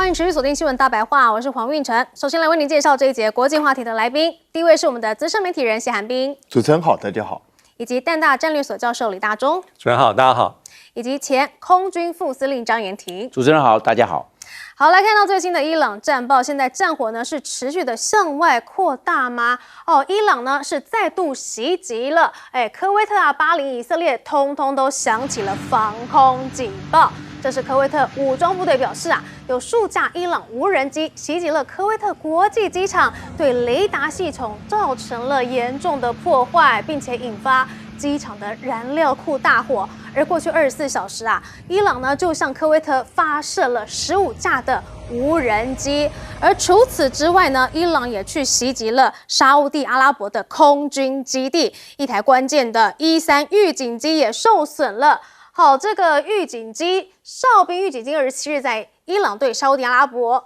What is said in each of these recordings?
欢迎持续锁定新闻大白话，我是黄韵晨。首先来为您介绍这一节国际话题的来宾，第一位是我们的资深媒体人谢寒冰，主持人好，大家好；以及淡大战略所教授李大中，主持人好，大家好；以及前空军副司令张延廷，主持人好，大家好。好，来看到最新的伊朗战报，现在战火呢是持续的向外扩大吗？伊朗呢是再度袭击了，科威特啊、巴林、以色列，通通都响起了防空警报。这是科威特武装部队表示啊，有数架伊朗无人机袭击了科威特国际机场，对雷达系统造成了严重的破坏，并且引发机场的燃料库大火。而过去24小时啊，伊朗呢就向科威特发射了15架的无人机。而除此之外呢，伊朗也去袭击了沙烏地阿拉伯的空军基地，一台关键的E3预警机也受损了。好，这个预警机哨兵预警机27日在伊朗对沙烏地阿拉伯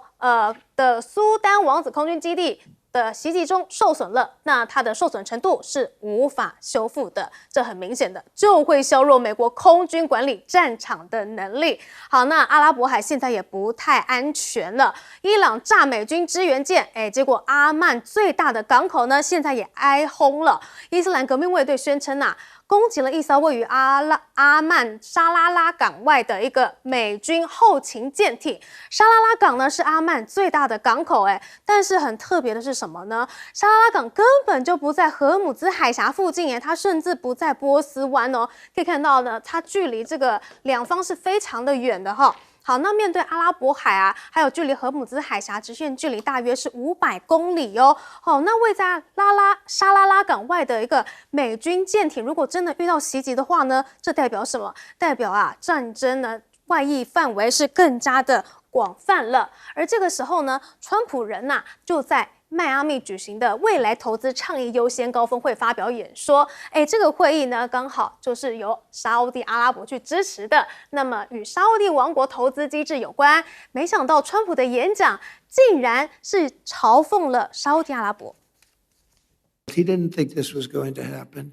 的苏丹王子空军基地的袭击中受损了，那它的受损程度是无法修复的，这很明显的就会削弱美国空军管理战场的能力。好，那阿拉伯海现在也不太安全了，伊朗炸美军支援舰，结果阿曼最大的港口呢，现在也挨轰了。伊斯兰革命卫队宣称啊，攻击了一艘位于阿曼沙拉拉港外的一个美军后勤舰艇。沙拉拉港呢是阿曼最大的港口，但是很特别的是什么呢？沙拉拉港根本就不在荷姆兹海峡附近，它甚至不在波斯湾哦。可以看到呢，它距离这个两方是非常的远的哈。好，那面对阿拉伯海啊，还有距离荷姆兹海峡直线距离大约是500公里哦。好，那位在沙拉拉港外的一个美军舰艇，如果真的遇到袭击的话呢，这代表什么？代表啊，战争呢外溢范围是更加的广泛了。而这个时候呢，川普人呐就在迈阿密举行的未来投资倡议优先高峰会发表演说，这个会议呢刚好就是由沙烏地阿拉伯去支持的，那么与沙烏地王国投资机制有关。没想到川普的演讲竟然是嘲讽了沙烏地阿拉伯。He didn't think this was going to happen.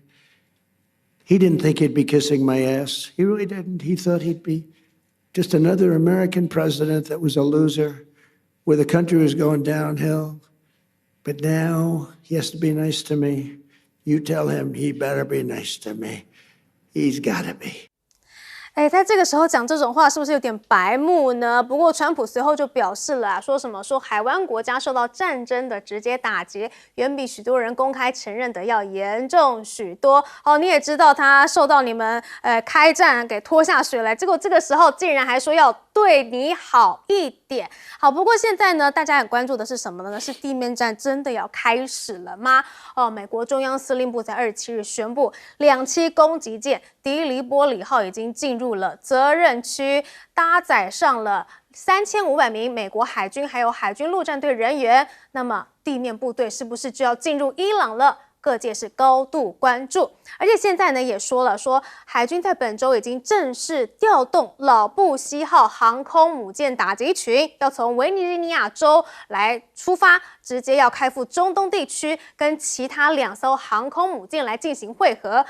He didn't think he'd be kissing my ass. He really didn't. He thought he'd be just another American president that was a loser, where the country was going downhill.But now he has to be nice to me. You tell him he better be nice to me. He's gotta be. 在这个时候讲这种话是不是有点白目呢？不过川普随后就表示了说什么说海湾国家受到战争的直接打击，远比许多人公开承认的要严重许多。你也知道他受到你们开战给拖下水了，结果这个时候竟然还说要对你好一点。好，不过现在呢，大家很关注的是什么呢？是地面战真的要开始了吗？美国中央司令部在27日宣布，2栖攻击舰迪黎波里号已经进入了责任区，搭载上了3500名美国海军还有海军陆战队人员。那么地面部队是不是就要进入伊朗了？各界是高度关注，而且现在呢也说了，说海军在本周已经正式调动老布希号航空母舰打击群，要从维吉尼亚州来出发，直接要开赴中东地区，跟其他2艘航空母舰来进行会合。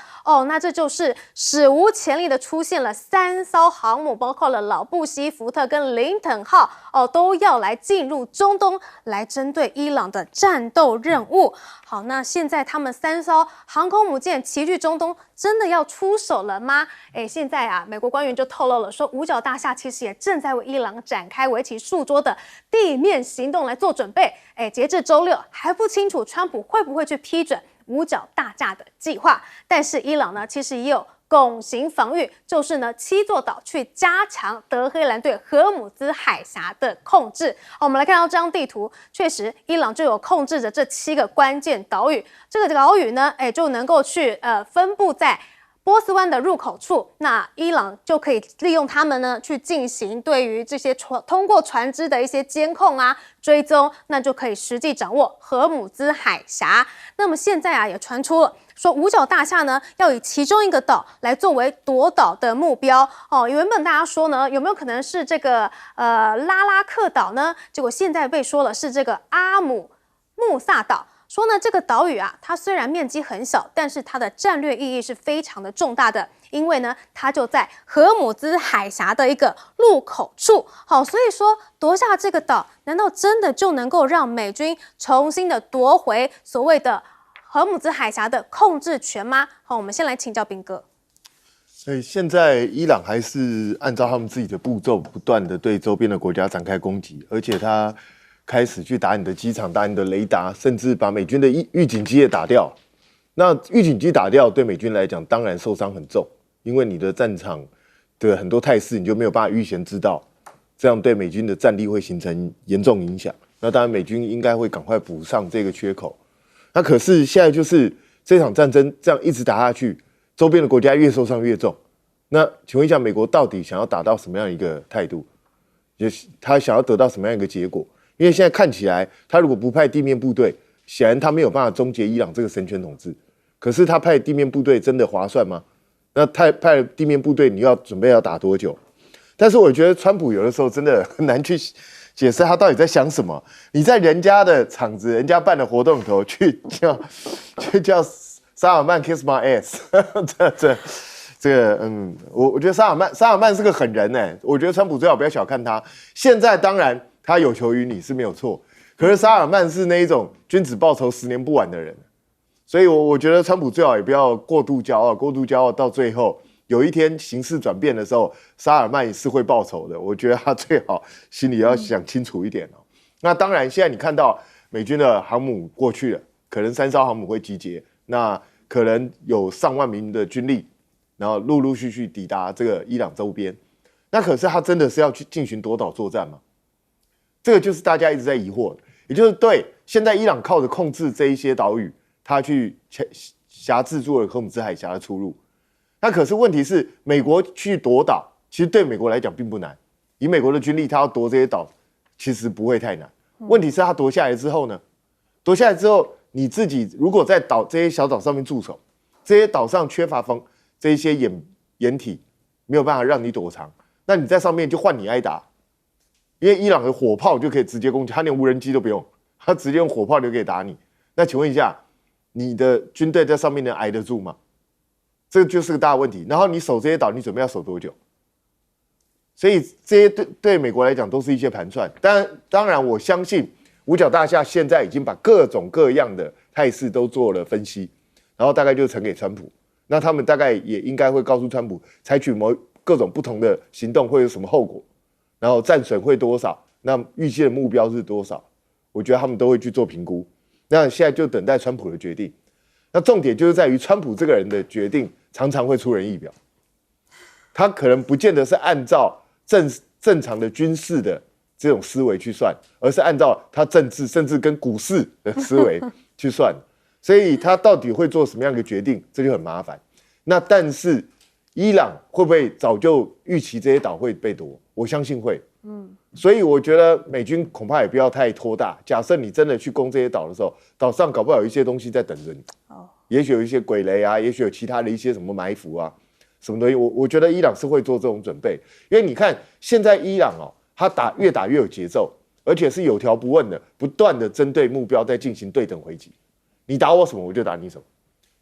那这就是史无前例的出现了3艘航母，包括了老布希、福特跟林肯号，都要来进入中东，来针对伊朗的战斗任务。好，那现在他们3艘航空母舰齐聚中东，真的要出手了吗？现在啊，美国官员就透露了，说五角大厦其实也正在为伊朗展开为期数周的地面行动来做准备。截至周6还不清楚川普会不会去批准五角大厦的计划，但是伊朗呢，其实也有拱形防御，就是呢7座岛去加强德黑兰对荷姆兹海峡的控制。我们来看到这张地图，确实伊朗就有控制着这7个关键岛屿，这个岛屿呢，就能够去分布在波斯湾的入口处，那伊朗就可以利用它们呢去进行对于这些通过船只的一些监控啊、追踪，那就可以实际掌握荷姆兹海峡。那么现在啊也传出了，说五角大厦呢要以其中一个岛来作为夺岛的目标。原本大家说呢，有没有可能是这个拉拉克岛呢？结果现在被说了是这个阿姆穆萨岛。说呢，这个岛屿啊，它虽然面积很小，但是它的战略意义是非常的重大的，因为呢，它就在荷姆兹海峡的一个入口处。好，所以说夺下这个岛，难道真的就能够让美军重新的夺回所谓的荷姆兹海峡的控制权吗？好，我们先来请教彬哥。所以现在伊朗还是按照他们自己的步骤，不断的对周边的国家展开攻击，而且他开始去打你的机场、打你的雷达，甚至把美军的预警机也打掉。那预警机打掉，对美军来讲当然受伤很重，因为你的战场的很多态势你就没有办法预先知道，这样对美军的战力会形成严重影响。那当然美军应该会赶快补上这个缺口。那可是现在就是这场战争这样一直打下去，周边的国家越受伤越重。那请问一下，美国到底想要达到什么样一个态度？他想要得到什么样一个结果？因为现在看起来，他如果不派地面部队，显然他没有办法终结伊朗这个神权统治。可是他派地面部队真的划算吗？那派地面部队，你要准备要打多久？但是我觉得川普有的时候真的很难去解释他到底在想什么。你在人家的场子、人家办的活动里头去叫沙尔曼 kiss my ass， 这个我觉得沙尔曼是个狠人哎，我觉得川普最好不要小看他。现在当然他有求于你是没有错，可是沙尔曼是那一种君子报仇10年不晚的人，所以我觉得川普最好也不要过度骄傲，过度骄傲到最后有一天形势转变的时候，沙尔曼是会报仇的。我觉得他最好心里要想清楚一点哦。那当然，现在你看到美军的航母过去了，可能3艘航母会集结，那可能有上万名的军力，然后陆陆续续抵达这个伊朗周边。那可是他真的是要去进行夺岛作战吗？这个就是大家一直在疑惑的，也就是对现在伊朗靠着控制这一些岛屿，他去辖制住了荷姆兹海峡的出入。那可是问题是，美国去夺岛，其实对美国来讲并不难。以美国的军力，他要夺这些岛，其实不会太难。问题是他夺下来之后呢？夺下来之后，你自己如果在这些小岛上面驻守，这些岛上缺乏这一些掩体，没有办法让你躲藏，那你在上面就换你挨打。因为伊朗的火炮就可以直接攻击，他连无人机都不用，他直接用火炮就可以打你。那请问一下，你的军队在上面能挨得住吗？这个就是个大问题。然后你守这些岛，你准备要守多久？所以这些对美国来讲都是一些盘算。当然，我相信五角大厦现在已经把各种各样的态势都做了分析，然后大概就呈给川普。那他们大概也应该会告诉川普，采取各种不同的行动会有什么后果，然后战损会多少，那预期的目标是多少？我觉得他们都会去做评估。那现在就等待川普的决定。那重点就是在于川普这个人的决定常常会出人意表，他可能不见得是按照正常的军事的这种思维去算，而是按照他政治甚至跟股市的思维去算。所以他到底会做什么样的决定，这就很麻烦。那但是伊朗会不会早就预期这些岛会被夺？我相信会。所以我觉得美军恐怕也不要太拖大。假设你真的去攻这些岛的时候，岛上搞不好有一些东西在等着你。也许有一些鬼雷啊，也许有其他的一些什么埋伏啊，什么东西。我觉得伊朗是会做这种准备，因为你看现在伊朗他越打越有节奏，而且是有条不紊的，不断的针对目标在进行对等回击。你打我什么，我就打你什么。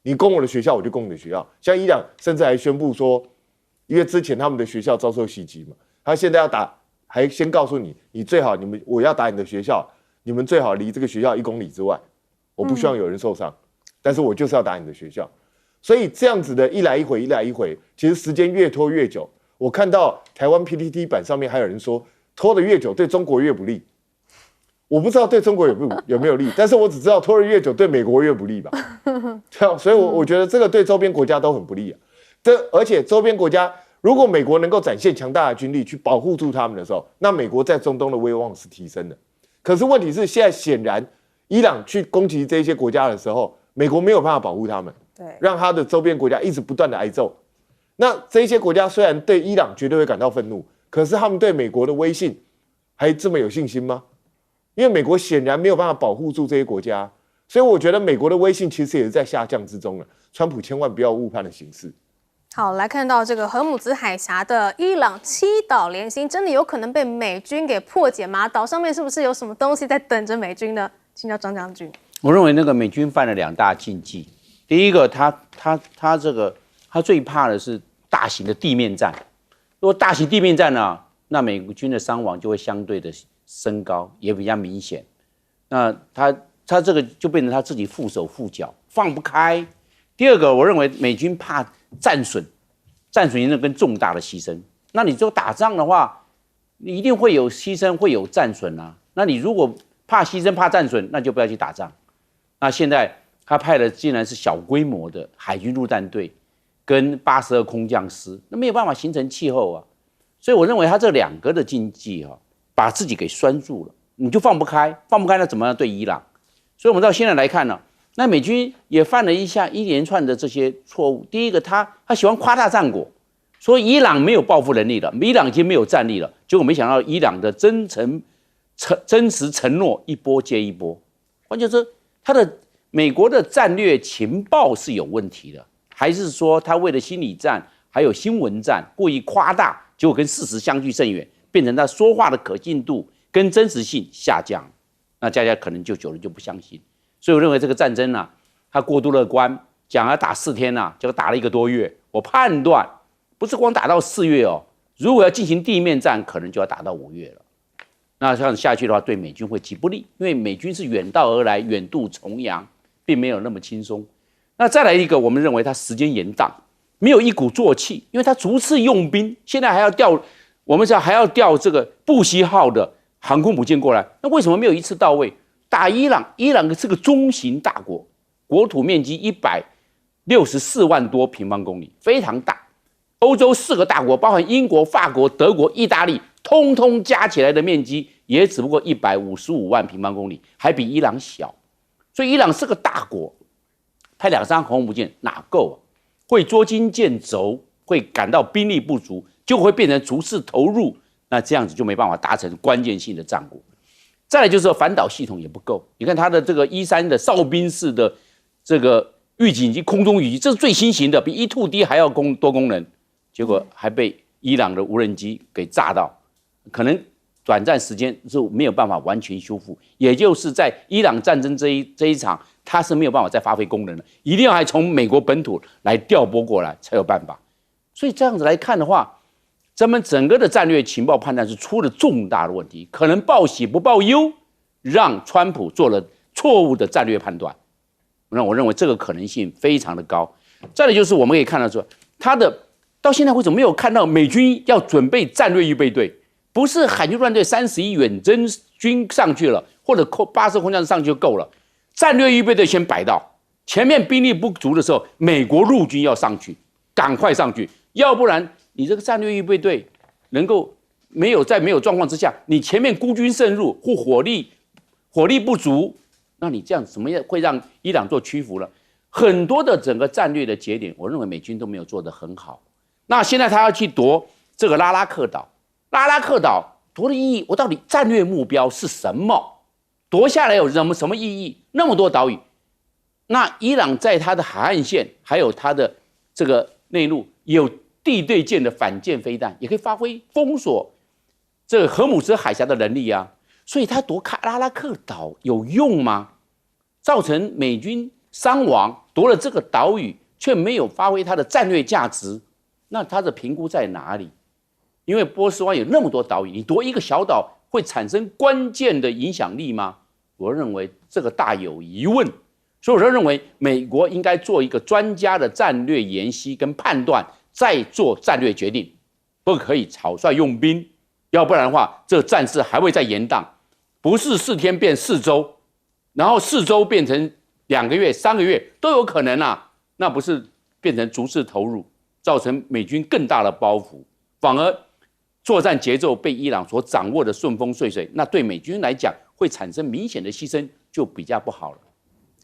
你攻我的学校，我就攻你的学校。像伊朗甚至还宣布说，因为之前他们的学校遭受袭击嘛，他现在要打，还先告诉你，你最好我要打你的学校，你们最好离这个学校1公里之外，我不希望有人受伤，但是我就是要打你的学校。所以这样子的一来一回，一来一回，其实时间越拖越久。我看到台湾 PTT 版上面还有人说，拖得越久对中国越不利。我不知道对中国有没有利，但是我只知道拖得越久对美国越不利吧。所以我觉得这个对周边国家都很不利啊。而且周边国家如果美国能够展现强大的军力去保护住他们的时候，那美国在中东的威望是提升的。可是问题是，现在显然伊朗去攻击这些国家的时候，美国没有办法保护他们，对，让他的周边国家一直不断的挨揍。那这些国家虽然对伊朗绝对会感到愤怒，可是他们对美国的威信还这么有信心吗？因为美国显然没有办法保护住这些国家，所以我觉得美国的威信其实也是在下降之中了。川普千万不要误判了形势。好，来看到这个荷姆兹海峡的伊朗7岛联星，真的有可能被美军给破解吗？岛上面是不是有什么东西在等着美军呢？请教张将军。我认为那个美军犯了2大禁忌。第一个，他最怕的是大型的地面战。如果大型地面战呢，那美国军的伤亡就会相对的升高，也比较明显。那他这个就变成他自己缚手缚脚，放不开。第二个，我认为美军怕战损严重跟重大的牺牲。那你就打仗的话，你一定会有牺牲，会有战损啊。那你如果怕牺牲、怕战损，那就不要去打仗。那现在他派的竟然是小规模的海军陆战队跟82空降师，那没有办法形成气候啊。所以我认为他这2个的禁忌把自己给拴住了，你就放不开，那怎么样对伊朗？所以我们到现在来看呢，那美军也犯了一连串的这些错误。第一个，他喜欢夸大战果，说伊朗没有报复能力了，伊朗已经没有战力了。结果没想到伊朗的真实承诺一波接一波，换句话说，美国的战略情报是有问题的，还是说他为了心理战还有新闻战故意夸大，结果跟事实相距甚远，变成他说话的可信度跟真实性下降？那大家可能就久了就不相信。所以我认为这个战争呢，他过度乐观，讲要打4天啊，结果打了1个多月。我判断不是光打到4月哦，如果要进行地面战，可能就要打到5月了。那这样下去的话，对美军会极不利，因为美军是远道而来，远渡重洋，并没有那么轻松。那再来一个，我们认为他时间延宕，没有一鼓作气，因为他逐次用兵，现在还要调，我们还要调这个布希号的航空母舰过来，那为什么没有一次到位？打伊朗，伊朗是个中型大国，国土面积164万多平方公里，非常大。欧洲4个大国，包含英国、法国、德国、意大利，通通加起来的面积也只不过155万平方公里，还比伊朗小。所以伊朗是个大国，派2、3航空母舰哪够啊？会捉襟见肘，会感到兵力不足，就会变成逐次投入，那这样子就没办法达成关键性的战果。再来就是说反导系统也不够，你看它的这个E3的哨兵式的这个预警机、空中预警机，这是最新型的，比 E2D 还要多功能，结果还被伊朗的无人机给炸到，可能短暂时间是没有办法完全修复，也就是在伊朗战争这一场，它是没有办法再发挥功能的，一定要还从美国本土来调拨过来才有办法。所以这样子来看的话，咱们整个的战略情报判断是出了重大的问题，可能报喜不报忧，让川普做了错误的战略判断。那我认为这个可能性非常的高。再来就是我们可以看到说，他的到现在为什么没有看到美军要准备战略预备队？不是海军陆战队31远征军上去了，或者80空降师上去就够了。战略预备队先摆到前面，兵力不足的时候，美国陆军要上去，赶快上去，要不然你这个战略预备队能够在没有状况之下，你前面孤军深入或火力不足，那你这样怎么样会让伊朗做屈服了？很多的整个战略的节点，我认为美军都没有做得很好。那现在他要去夺这个拉拉克岛，夺的意义，我到底战略目标是什么？夺下来有什么意义？那么多岛屿，那伊朗在它的海岸线还有它的这个内陆有地对舰的反舰飞弹，也可以发挥封锁这个荷姆斯海峡的能力啊。所以他夺拉拉克岛有用吗？造成美军伤亡，夺了这个岛屿却没有发挥它的战略价值，那它的评估在哪里？因为波斯湾有那么多岛屿，你夺一个小岛会产生关键的影响力吗？我认为这个大有疑问。所以我认为美国应该做一个专家的战略研析跟判断，再做战略决定，不可以草率用兵，要不然的话，这战事还会再延宕，不是4天变4周，然后4周变成2个月、3个月都有可能啊，那不是变成逐次投入，造成美军更大的包袱，反而作战节奏被伊朗所掌握的顺风顺水，那对美军来讲会产生明显的牺牲，就比较不好了。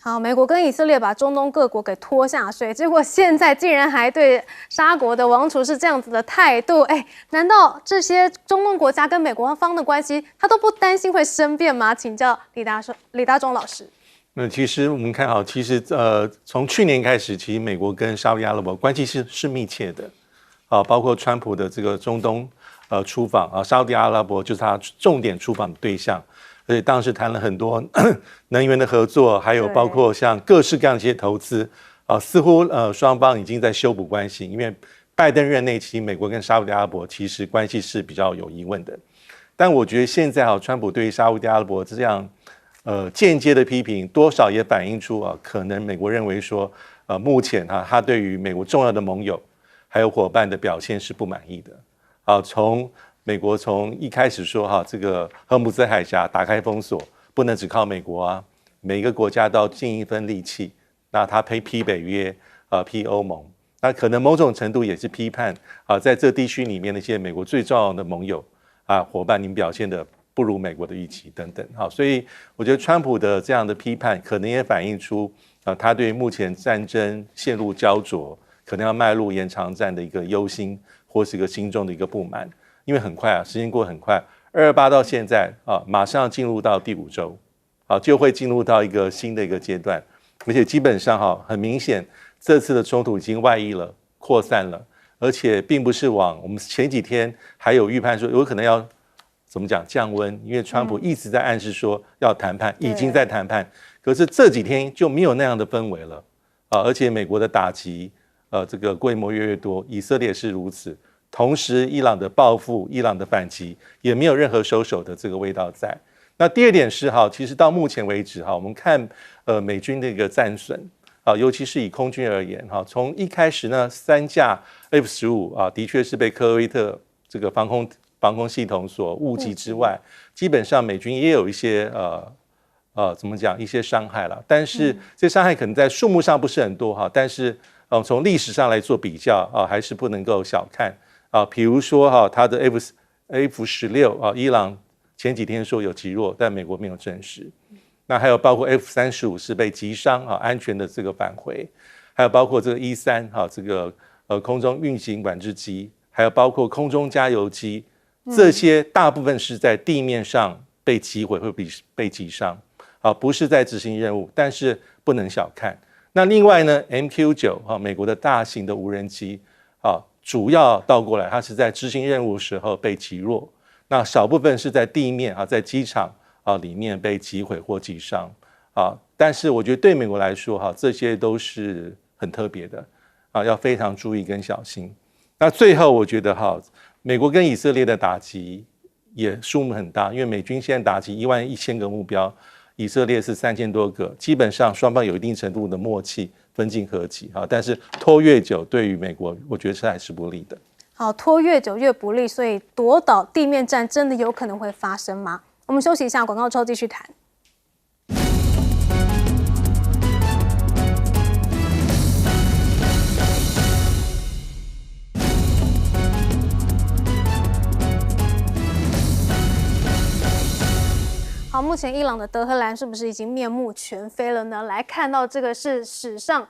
好，美国跟以色列把中东各国给拖下水，结果现在竟然还对沙国的王储是这样子的态度，难道这些中东国家跟美国方的关系，他都不担心会生变吗？请教李大中老师。那其实我们看好，其实从去年开始，其实美国跟沙特阿拉伯关系是密切的，包括川普的这个中东出访啊，沙特阿拉伯就是他重点出访的对象。而且当时谈了很多能源的合作，还有包括像各式各样的一些投资似乎双方已经在修补关系，因为拜登任内期，美国跟沙烏地阿拉伯其实关系是比较有疑问的。但我觉得现在川普对于沙烏地阿拉伯这样间接的批评，多少也反映出可能美国认为说目前他对于美国重要的盟友还有伙伴的表现是不满意的从美国从一开始说这个荷姆斯海峡打开封锁，不能只靠美国每一个国家都要尽一份力气，那他批北约批欧盟，那可能某种程度也是批判在这地区里面那些美国最重要的盟友伙伴，你们表现的不如美国的预期等等所以我觉得川普的这样的批判可能也反映出他对目前战争陷入焦灼，可能要迈入延长战的一个忧心，或是一个心中的一个不满。因为很快时间过得很快，228到现在马上进入到第5周就会进入到一个新的一个阶段，而且基本上很明显，这次的冲突已经外溢了、扩散了，而且并不是往我们前几天还有预判说有可能要怎么讲降温，因为川普一直在暗示说要谈判，已经在谈判，可是这几天就没有那样的氛围了而且美国的打击这个规模越多，以色列是如此。同时，伊朗的报复、伊朗的反击也没有任何收手的这个味道在。那第二点是其实到目前为止我们看美军的一个战损尤其是以空军而言从一开始呢3架 F-15的确是被科威特这个防空系统所误击之外，基本上美军也有一些怎么讲一些伤害了，但是这伤害可能在数目上不是很多但是从历史上来做比较还是不能够小看比如说它的 F-16伊朗前几天说有击落，但美国没有证实。那还有包括 F-35是被击伤安全的这个返回，还有包括这个E-3这个空中运行管制机，还有包括空中加油机，这些大部分是在地面上被击毁或被击伤不是在执行任务，但是不能小看。那另外呢 MQ-9美国的大型的无人机主要倒过来，它是在执行任务的时候被击落，那少部分是在地面在机场里面被击毁或击伤但是我觉得对美国来说这些都是很特别的要非常注意跟小心。那最后我觉得美国跟以色列的打击也数目很大，因为美军现在打击11000个目标，以色列是3000多个，基本上双方有一定程度的默契，分进合击但是拖越久对于美国我觉得是还是不利的。好，拖越久越不利，所以夺岛地面战真的有可能会发生吗？我们休息一下，广告之后继续谈。好，目前伊朗的德黑兰是不是已经面目全非了呢？来看到这个是史上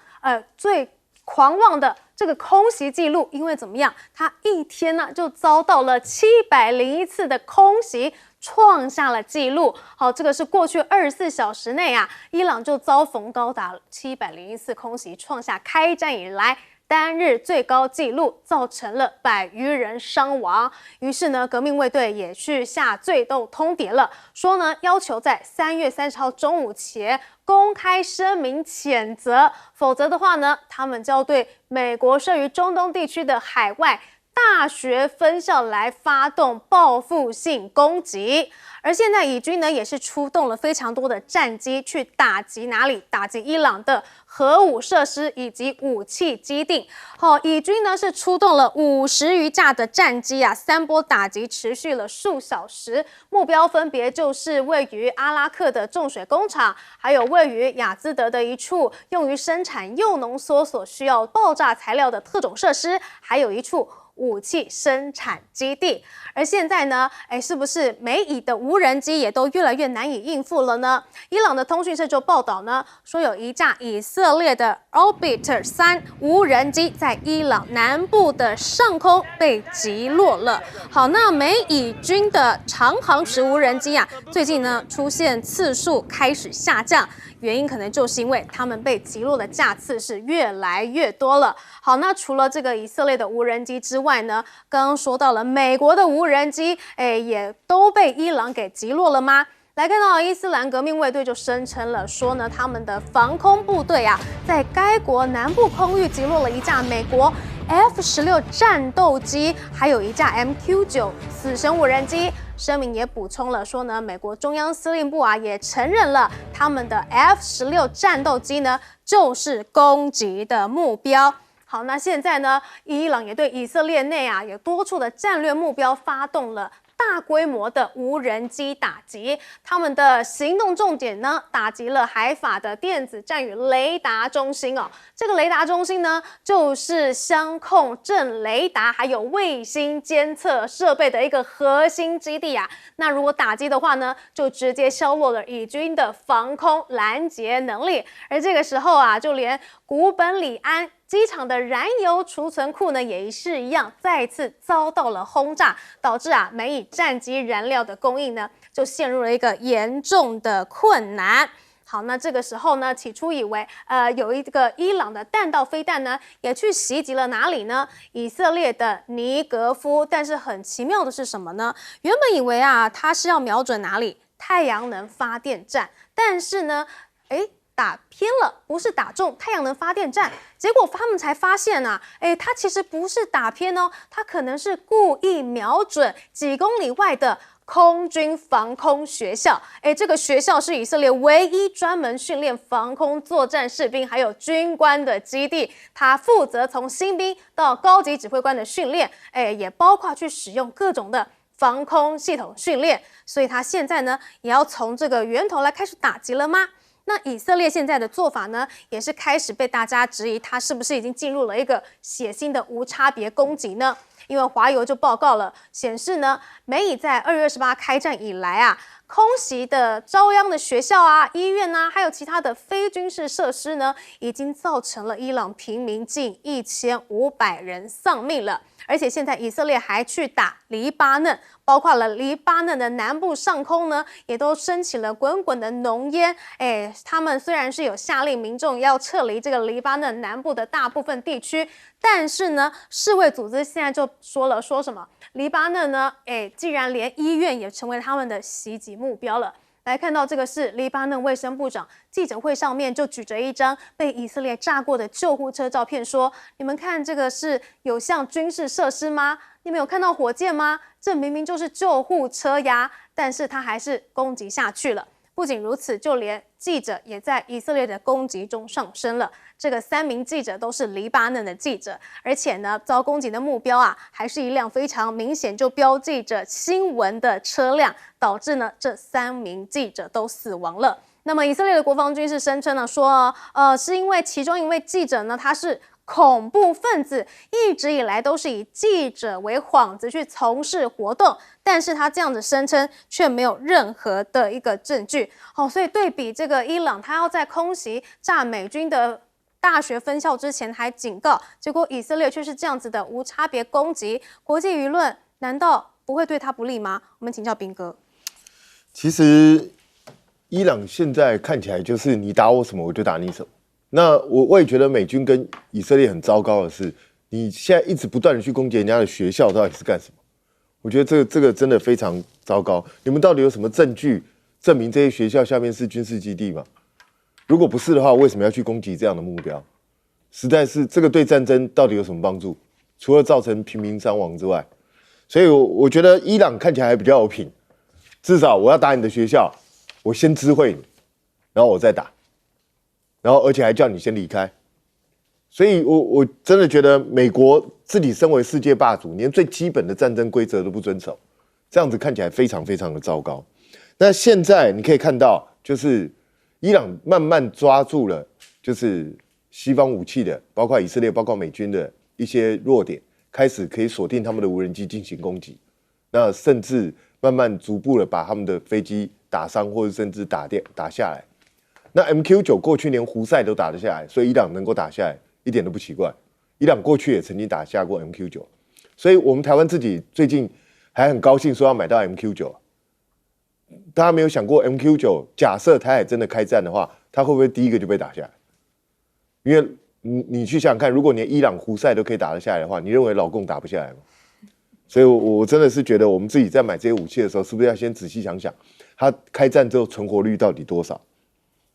最狂妄的这个空袭记录，因为怎么样，它一天呢就遭到了701次的空袭，创下了纪录。好，这个是过去24小时内伊朗就遭逢高达701次空袭，创下开战以来单日最高纪录，造成了100余人伤亡。于是呢，革命卫队也去下最后通牒了，说呢要求在3月30号中午前公开声明谴责，否则的话呢，他们就要对美国设于中东地区的海外大学分校来发动报复性攻击。而现在以军呢也是出动了非常多的战机去打击哪里？打击伊朗的核武设施以及武器基地。以军呢是出动了50余架的战机3波打击持续了数小时，目标分别就是位于阿拉克的重水工厂，还有位于雅兹德的一处用于生产铀浓缩所需要爆炸材料的特种设施，还有一处武器生产基地。而现在呢，是不是美以的无人机也都越来越难以应付了呢？伊朗的通讯社就报道呢，说有一架以色列的 Orbiter 3无人机在伊朗南部的上空被击落了。好，那美以军的长航时无人机最近呢出现次数开始下降，原因可能就是因为他们被击落的架次是越来越多了。好，那除了这个以色列的无人机之外呢，刚刚说到了美国的无人机，也都被伊朗给击落了吗？来看到伊斯兰革命卫队就声称了，说呢他们的防空部队啊，在该国南部空域击落了一架美国 F-16战斗机，还有一架 MQ-9死神无人机。声明也补充了说呢，美国中央司令部啊也承认了他们的 F-16战斗机呢就是攻击的目标。好，那现在呢，伊朗也对以色列内啊有多处的战略目标发动了大规模的无人机打击，他们的行动重点呢，打击了海法的电子战与雷达中心哦。这个雷达中心呢，就是相控阵雷达还有卫星监测设备的一个核心基地啊。那如果打击的话呢，就直接削弱了以军的防空拦截能力。而这个时候啊，就连古本里安机场的燃油储存库呢，也是一样，再次遭到了轰炸，导致啊美以战机燃料的供应呢，就陷入了一个严重的困难。好，那这个时候呢，起初以为有一个伊朗的弹道飞弹呢，也去袭击了哪里呢？以色列的尼格夫。但是很奇妙的是什么呢？原本以为啊，它是要瞄准哪里？太阳能发电站，但是呢，打偏了，不是打中太阳能发电站，结果他们才发现啊，它其实不是打偏哦，它可能是故意瞄准几公里外的空军防空学校。这个学校是以色列唯一专门训练防空作战士兵还有军官的基地，它负责从新兵到高级指挥官的训练，也包括去使用各种的防空系统训练。所以它现在呢，也要从这个源头来开始打击了吗？那以色列现在的做法呢，也是开始被大家质疑，它是不是已经进入了一个血腥的无差别攻击呢？因为华邮就报告了，显示呢，美以在2月28开战以来啊，空袭的遭殃的学校啊、医院啊，还有其他的非军事设施呢，已经造成了伊朗平民近1500人丧命了。而且现在以色列还去打黎巴嫩，包括了黎巴嫩的南部上空呢，也都升起了滚滚的浓烟。他们虽然是有下令民众要撤离这个黎巴嫩南部的大部分地区，但是呢，世卫组织现在就说什么？黎巴嫩呢，既然连医院也成为他们的袭击目标了。来看到这个是黎巴嫩卫生部长记者会上面就举着一张被以色列炸过的救护车照片，说：“你们看这个是有像军事设施吗？你们有看到火箭吗？这明明就是救护车呀！”但是他还是攻击下去了。不仅如此，就连记者也在以色列的攻击中丧生了。这个3名记者都是黎巴嫩的记者，而且呢，遭攻击的目标啊，还是一辆非常明显就标记着新闻的车辆，导致呢这3名记者都死亡了。那么以色列的国防军是声称了说，是因为其中一位记者呢，他是恐怖分子，一直以来都是以记者为幌子去从事活动，但是他这样子声称却没有任何的一个证据。所以对比这个伊朗，他要在空袭炸美军的大学分校之前还警告，结果以色列却是这样子的无差别攻击，国际舆论难道不会对他不利吗？我们请教彬哥。其实伊朗现在看起来就是你打我什么我就打你什么。那我也觉得美军跟以色列很糟糕的是，你现在一直不断的去攻击人家的学校，到底是干什么？我觉得这个真的非常糟糕。你们到底有什么证据证明这些学校下面是军事基地吗？如果不是的话，为什么要去攻击这样的目标？实在是这个对战争到底有什么帮助？除了造成平民伤亡之外，所以我觉得伊朗看起来还比较有品，至少我要打你的学校，我先知会你，然后我再打。然后而且还叫你先离开，所以我真的觉得美国自己身为世界霸主，连最基本的战争规则都不遵守，这样子看起来非常非常的糟糕。那现在你可以看到，就是伊朗慢慢抓住了就是西方武器的，包括以色列、包括美军的一些弱点，开始可以锁定他们的无人机进行攻击，那甚至慢慢逐步的把他们的飞机打伤，或者甚至打下来。那 MQ-9 过去连胡塞都打得下来，所以伊朗能够打下来一点都不奇怪。伊朗过去也曾经打下过 MQ-9， 所以我们台湾自己最近还很高兴说要买到 MQ-9。大家没有想过 MQ-9， 假设台海真的开战的话，它会不会第一个就被打下来？因为你去想想看，如果连伊朗胡塞都可以打得下来的话，你认为老共打不下来吗？所以我真的是觉得我们自己在买这些武器的时候，是不是要先仔细想想？它开战之后存活率到底多少。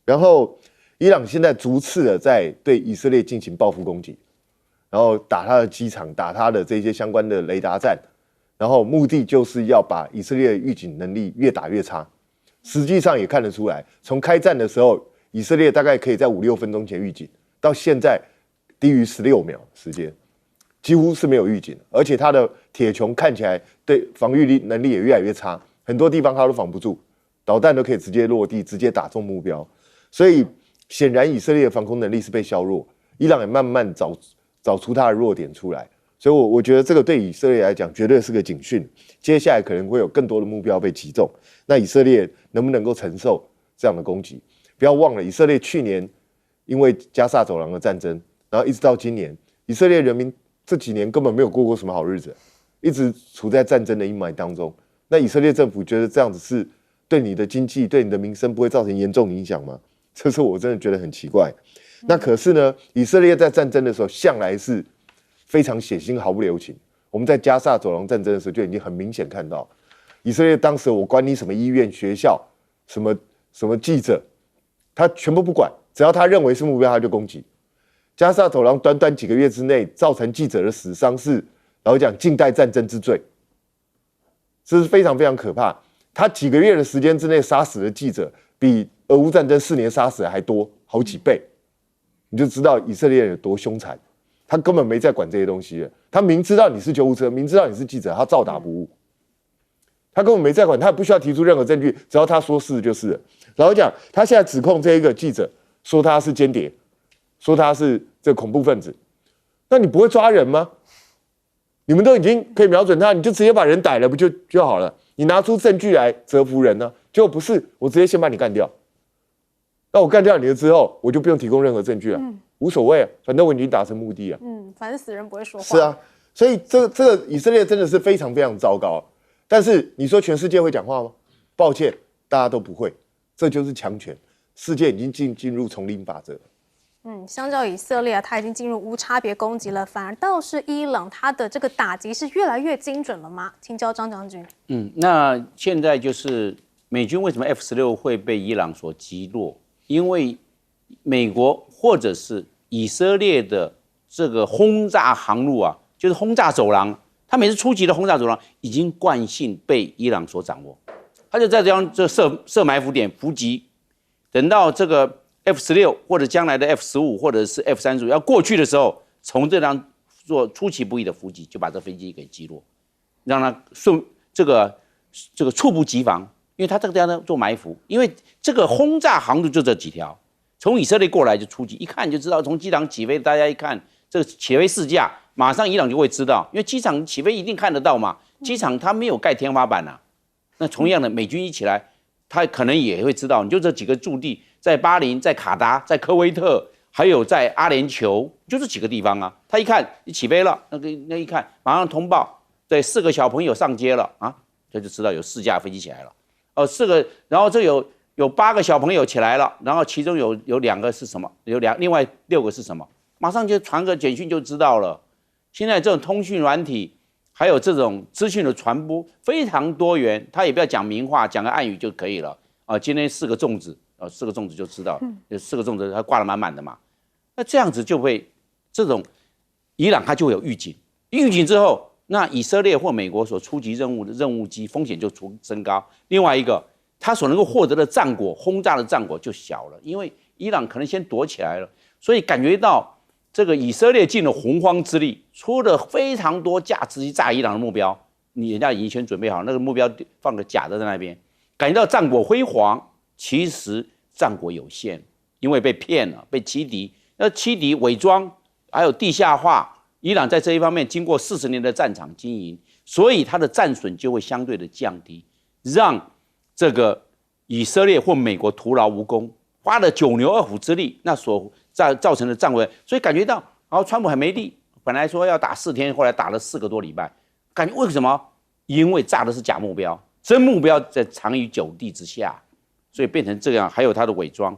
然后伊朗现在逐次的在对以色列进行报复攻击，然后打他的机场，打他的这些相关的雷达站，然后目的就是要把以色列的预警能力越打越差。实际上也看得出来，从开战的时候，以色列大概可以在5-6分钟前预警，到现在低于16秒时间，几乎是没有预警，而且它的铁穹看起来对防御力能力也越来越差，很多地方它都防不住，导弹都可以直接落地，直接打中目标。所以显然以色列的防空能力是被削弱，伊朗也慢慢找出它的弱点出来。所以我觉得这个对以色列来讲绝对是个警讯，接下来可能会有更多的目标被击中，那以色列能不能够承受这样的攻击？不要忘了，以色列去年因为加萨走廊的战争，然后一直到今年，以色列人民这几年根本没有过过什么好日子，一直处在战争的阴霾当中。那以色列政府觉得这样子是对你的经济、对你的民生不会造成严重影响吗？这是我真的觉得很奇怪。那可是呢，以色列在战争的时候向来是非常血腥、毫不留情。我们在加萨走廊战争的时候就已经很明显看到，以色列当时我管你什么医院、学校、什么记者，他全部不管，只要他认为是目标，他就攻击。加萨走廊短短几个月之内造成记者的死伤是，老实讲近代战争之最，这是非常非常可怕。他几个月的时间之内杀死的记者，比俄乌战争4年杀死的还多好几倍，你就知道以色列人有多凶残。他根本没在管这些东西了，他明知道你是救护车，明知道你是记者，他照打不误。他根本没在管，他也不需要提出任何证据，只要他说是就是了。老实讲，他现在指控这一个记者说他是间谍，说他是这恐怖分子，那你不会抓人吗？你们都已经可以瞄准他，你就直接把人逮了不就好了？你拿出证据来折服人呢？结果不是，我直接先把你干掉。那我干掉你了之后，我就不用提供任何证据了，无所谓啊，反正我已经达成目的了。反正死人不会说话。是啊，所以这个以色列真的是非常非常糟糕。但是你说全世界会讲话吗？抱歉，大家都不会。这就是强权，世界已经进入丛林法则。相较以色列它已经进入无差别攻击了，反而倒是伊朗，它的这个打击是越来越精准了吗？请教张将军。那现在就是美军为什么 F-16会被伊朗所击落？因为美国或者是以色列的这个轰炸航路啊，就是轰炸走廊，他每次出击的轰炸走廊已经惯性被伊朗所掌握，他就在这样这设埋伏点伏击，等到这个 F-16或者将来的 F-15或者是 F-35要过去的时候，从这张做出其不意的伏击，就把这飞机给击落，让它这个猝不及防，因为他这个地方做埋伏，因为这个轰炸航路就这几条，从以色列过来就出击，一看就知道，从机场起飞，大家一看这个起飞试驾，马上伊朗就会知道，因为机场起飞一定看得到嘛，机场它没有盖天花板啊。那同样的，美军一起来，他可能也会知道，你就这几个驻地，在巴林、在卡达、在科威特，还有在阿联酋，就这几个地方啊。他一看你起飞了，那一看马上通报，对，4个小朋友上街了啊，他就知道有4架飞机起来了。4个，然后这有8个小朋友起来了，然后其中有2个是什么？另外6个是什么？马上就传个简讯就知道了。现在这种通讯软体，还有这种资讯的传播非常多元，他也不要讲明话，讲个暗语就可以了。今天4个粽子，4个粽子就知道，有4个粽子它挂得满满的嘛。那这样子就会，这种伊朗它就会有预警，预警之后，那以色列或美国所出击任务的任务机风险就升高。另外一个，他所能够获得的战果，轰炸的战果就小了，因为伊朗可能先躲起来了，所以感觉到这个以色列尽了洪荒之力，出了非常多架直击炸伊朗的目标，人家已经先准备好那个目标放个假的在那边，感觉到战果辉煌，其实战果有限，因为被骗了，被欺敌，那欺敌伪装还有地下化。伊朗在这一方面经过40年的战场经营，所以它的战损就会相对的降低，让这个以色列或美国徒劳无功，花了9牛2虎之力，那所造成的战果，所以感觉到，然后川普很没力，本来说要打4天，后来打了4个多礼拜，感觉为什么？因为炸的是假目标，真目标在藏于9地之下，所以变成这样，还有它的伪装。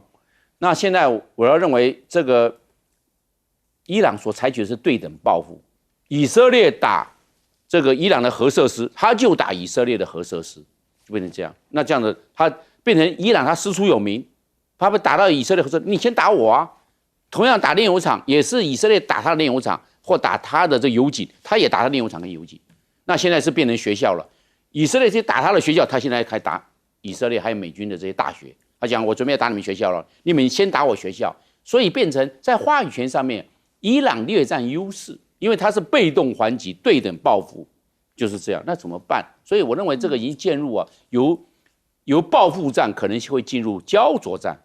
那现在我要认为这个。伊朗所采取的是对等报复，以色列打这个伊朗的核设施，他就打以色列的核设施，就变成这样。那这样的，他变成伊朗，他师出有名，他被打到以色列说：“你先打我啊！”同样打炼油厂，也是以色列打他的炼油厂，或打他的这油井，他也打他炼油厂跟油井。那现在是变成学校了，以色列去打他的学校，他现在开始打以色列还有美军的这些大学。他讲：“我准备要打你们学校了，你们先打我学校。”所以变成在话语权上面，伊朗略占优势，因为他是被动还击、对等报复，就是这样。那怎么办？所以我认为这个已经渐入由报复战可能会进入焦灼战。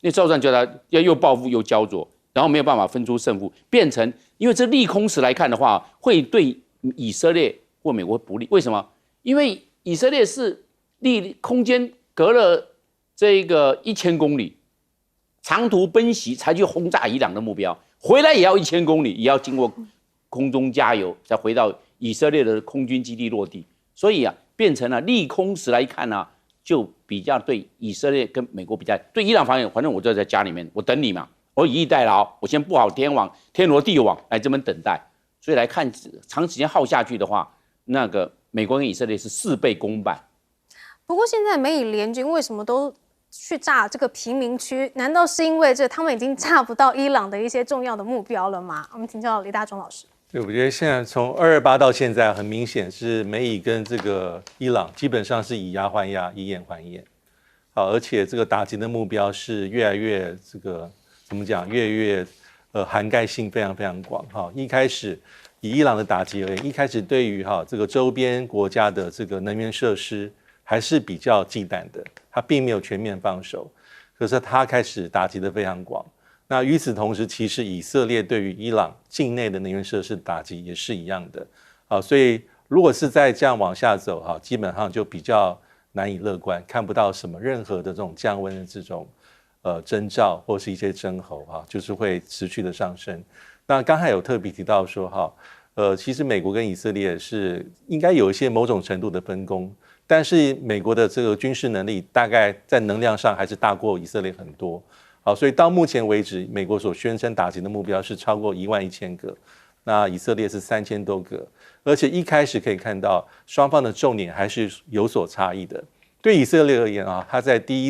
那焦灼战叫他要又报复又焦灼，然后没有办法分出胜负，变成因为这利空时来看的话，会对以色列或美国不利。为什么？因为以色列是空间隔了这个1000公里。长途奔袭才去轰炸伊朗的目标，回来也要1000公里，也要经过空中加油，才回到以色列的空军基地落地。所以啊，变成了利空时来看呢，就比较对以色列跟美国比较，对伊朗方面，反正我就在家里面，我等你嘛，我以逸待劳，我先布好天罗地网来这边等待。所以来看长时间耗下去的话，那个美国跟以色列是4倍公办。不过现在美以联军为什么都去炸这个贫民区？难道是因为他们已经炸不到伊朗的一些重要的目标了吗？我们请教李大中老师。对，我觉得现在从228到现在，很明显是美以跟这个伊朗基本上是以牙还牙，以眼还眼。好，而且这个打击的目标是越来越这个怎么讲，越涵盖性非常非常广。哈，一开始以伊朗的打击而言，一开始对于这个周边国家的这个能源设施还是比较忌惮的。他并没有全面放手，可是他开始打击的非常广。那与此同时，其实以色列对于伊朗境内的能源设施打击也是一样的。所以如果是再这样往下走，基本上就比较难以乐观，看不到任何的这种降温的这种征兆或是一些征候，就是会持续的上升。那刚才有特别提到说，其实美国跟以色列是应该有一些某种程度的分工。但是美国的这个军事能力大概在能量上还是大过以色列很多，好，所以到目前为止，美国所宣称打击的目标是超过11000个，那以色列是3000多个，而且一开始可以看到双方的重点还是有所差异的。对以色列而言他在第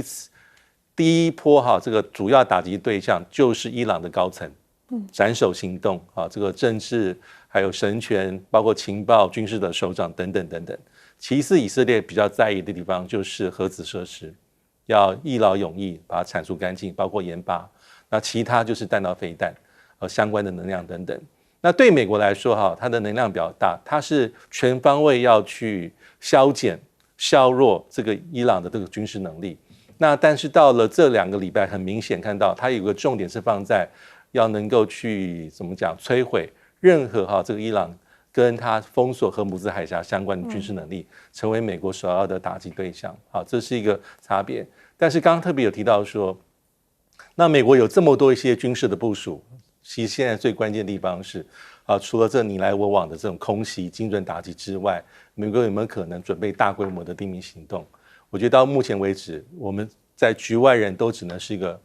一波这个主要打击对象就是伊朗的高层，斩首行动这个政治还有神权，包括情报、军事的首长等等等等。其次，以色列比较在意的地方就是核子设施，要一劳永逸把它铲除干净，包括研发。那其他就是弹道飞弹相关的能量等等。那对美国来说它的能量比较大，它是全方位要去削弱这个伊朗的这个军事能力。那但是到了这2个礼拜，很明显看到它有个重点是放在要能够去怎么讲摧毁任何这个伊朗跟他封锁荷姆兹海峡相关的军事能力，成为美国首要的打击对象。好，这是一个差别。但是刚刚特别有提到说，那美国有这么多一些军事的部署，其实现在最关键的地方是，除了这你来我往的这种空袭、精准打击之外，美国有没有可能准备大规模的地面行动？我觉得到目前为止，我们在局外人都只能是一个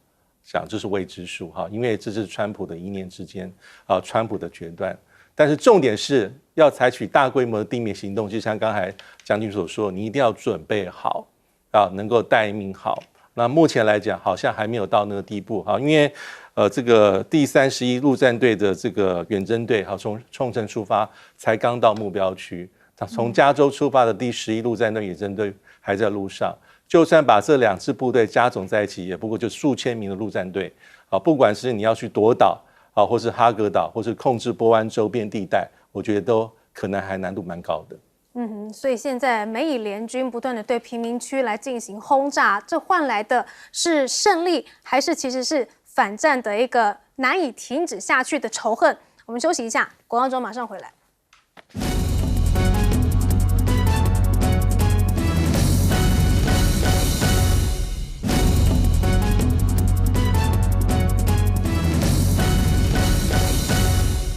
想这是未知数因为这是川普的一念之间川普的决断。但是重点是要采取大规模的地面行动，就像刚才将军所说，你一定要准备好能够待命好。那目前来讲，好像还没有到那个地步因为这个第31陆战队的这个远征队从冲绳出发，才刚到目标区。从加州出发的第11陆战队远征队还在路上。就算把这2支部队加总在一起，也不过就数千名的陆战队不管是你要去夺岛或是哈格岛，或是控制波湾周边地带，我觉得都可能还难度蛮高的。所以现在美以联军不断的对贫民区来进行轰炸，这换来的是胜利，还是其实是反战的一个难以停止下去的仇恨？我们休息一下，广告中马上回来。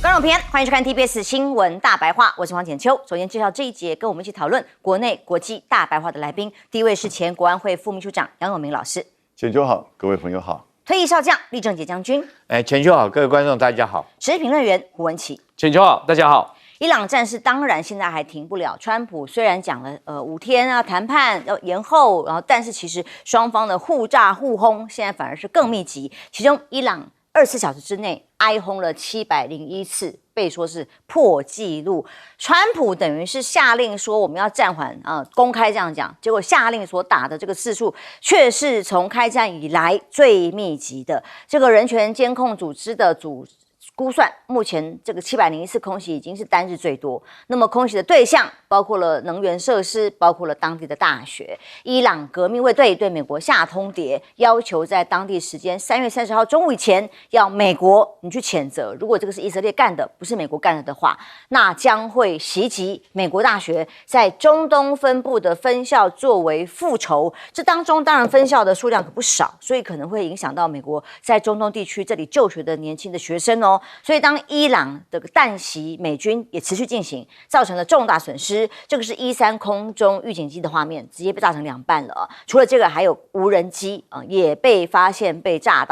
观众朋友，欢迎收看 TBS 新闻大白话，我是黄简秋。首先介绍这一节跟我们一起讨论国内国际大白话的来宾，第一位是前国安会副秘书长杨永明老师。简秋好，各位朋友好。退役少将厉正杰将军。简秋好，各位观众大家好。时事评论员胡文琪。简秋好，大家好。伊朗战事当然现在还停不了。川普虽然讲了5天啊谈判要延后，然后但是其实双方的互炸互轰现在反而是更密集。其中伊朗24小时之内挨轰了701次，被说是破纪录。川普等于是下令说我们要暂缓公开这样讲，结果下令所打的这个次数却是从开战以来最密集的。这个人权监控组织的估算，目前这个701次空袭已经是单日最多。那么空袭的对象包括了能源设施，包括了当地的大学。伊朗革命卫队对美国下通牒，要求在当地时间3月30号中午以前，要美国你去谴责。如果这个是以色列干的，不是美国干的的话，那将会袭击美国大学在中东分部的分校，作为复仇。这当中当然分校的数量可不少，所以可能会影响到美国在中东地区这里就学的年轻的学生哦。所以当伊朗的弹袭美军也持续进行，造成了重大损失。这个是E3空中预警机的画面，直接被炸成2半了。除了这个，还有无人机也被发现被炸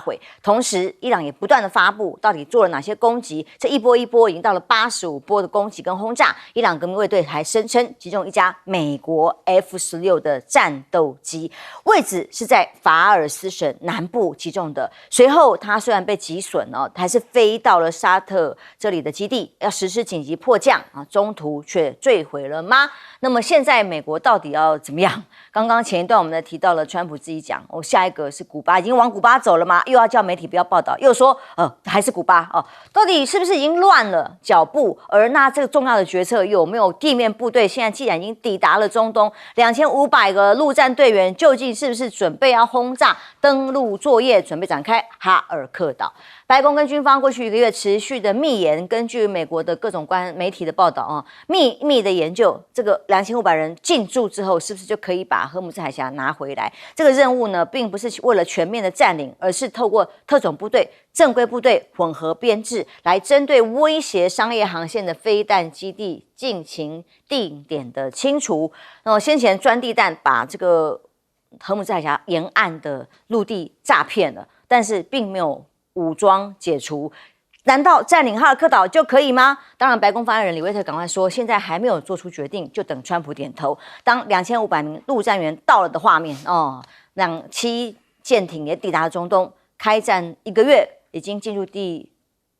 毁。同时，伊朗也不断的发布到底做了哪些攻击，这一波一波已经到了85波的攻击跟轰炸。伊朗革命卫队还声称击中一架美国 F-16的战斗机，位置是在法尔斯省南部击中的。随后，它虽然被击损还是飞到了沙特这里的基地，要实施紧急迫降中途却坠毁了吗？那么现在美国到底要怎么样？刚刚前一段我们提到了川普自己讲，下一个是古巴，已经往古巴走了吗？又要叫媒体不要报道，又说还是古巴到底是不是已经乱了脚步？而那这个重要的决策有没有地面部队？现在既然已经抵达了中东，2500个陆战队员究竟是不是准备要轰炸登陆作业，准备展开哈尔克岛？白宫跟军方过去1个月持续的密研，根据美国的各种媒体的报道秘密的研究，这个2500人进驻之后，是不是就可以把荷姆斯海峡拿回来？这个任务呢，并不是为了全面的占领，而是透过特种部队、正规部队混合编制，来针对威胁商业航线的飞弹基地进行定点的清除。先前钻地弹把这个荷姆斯海峡沿岸的陆地诈骗了，但是并没有武装解除，难道占领哈尔克岛就可以吗？当然，白宫发言人李威特赶快说，现在还没有做出决定，就等川普点头。当2500名陆战员到了的画面7舰艇也抵达了中东，开战1个月，已经进入第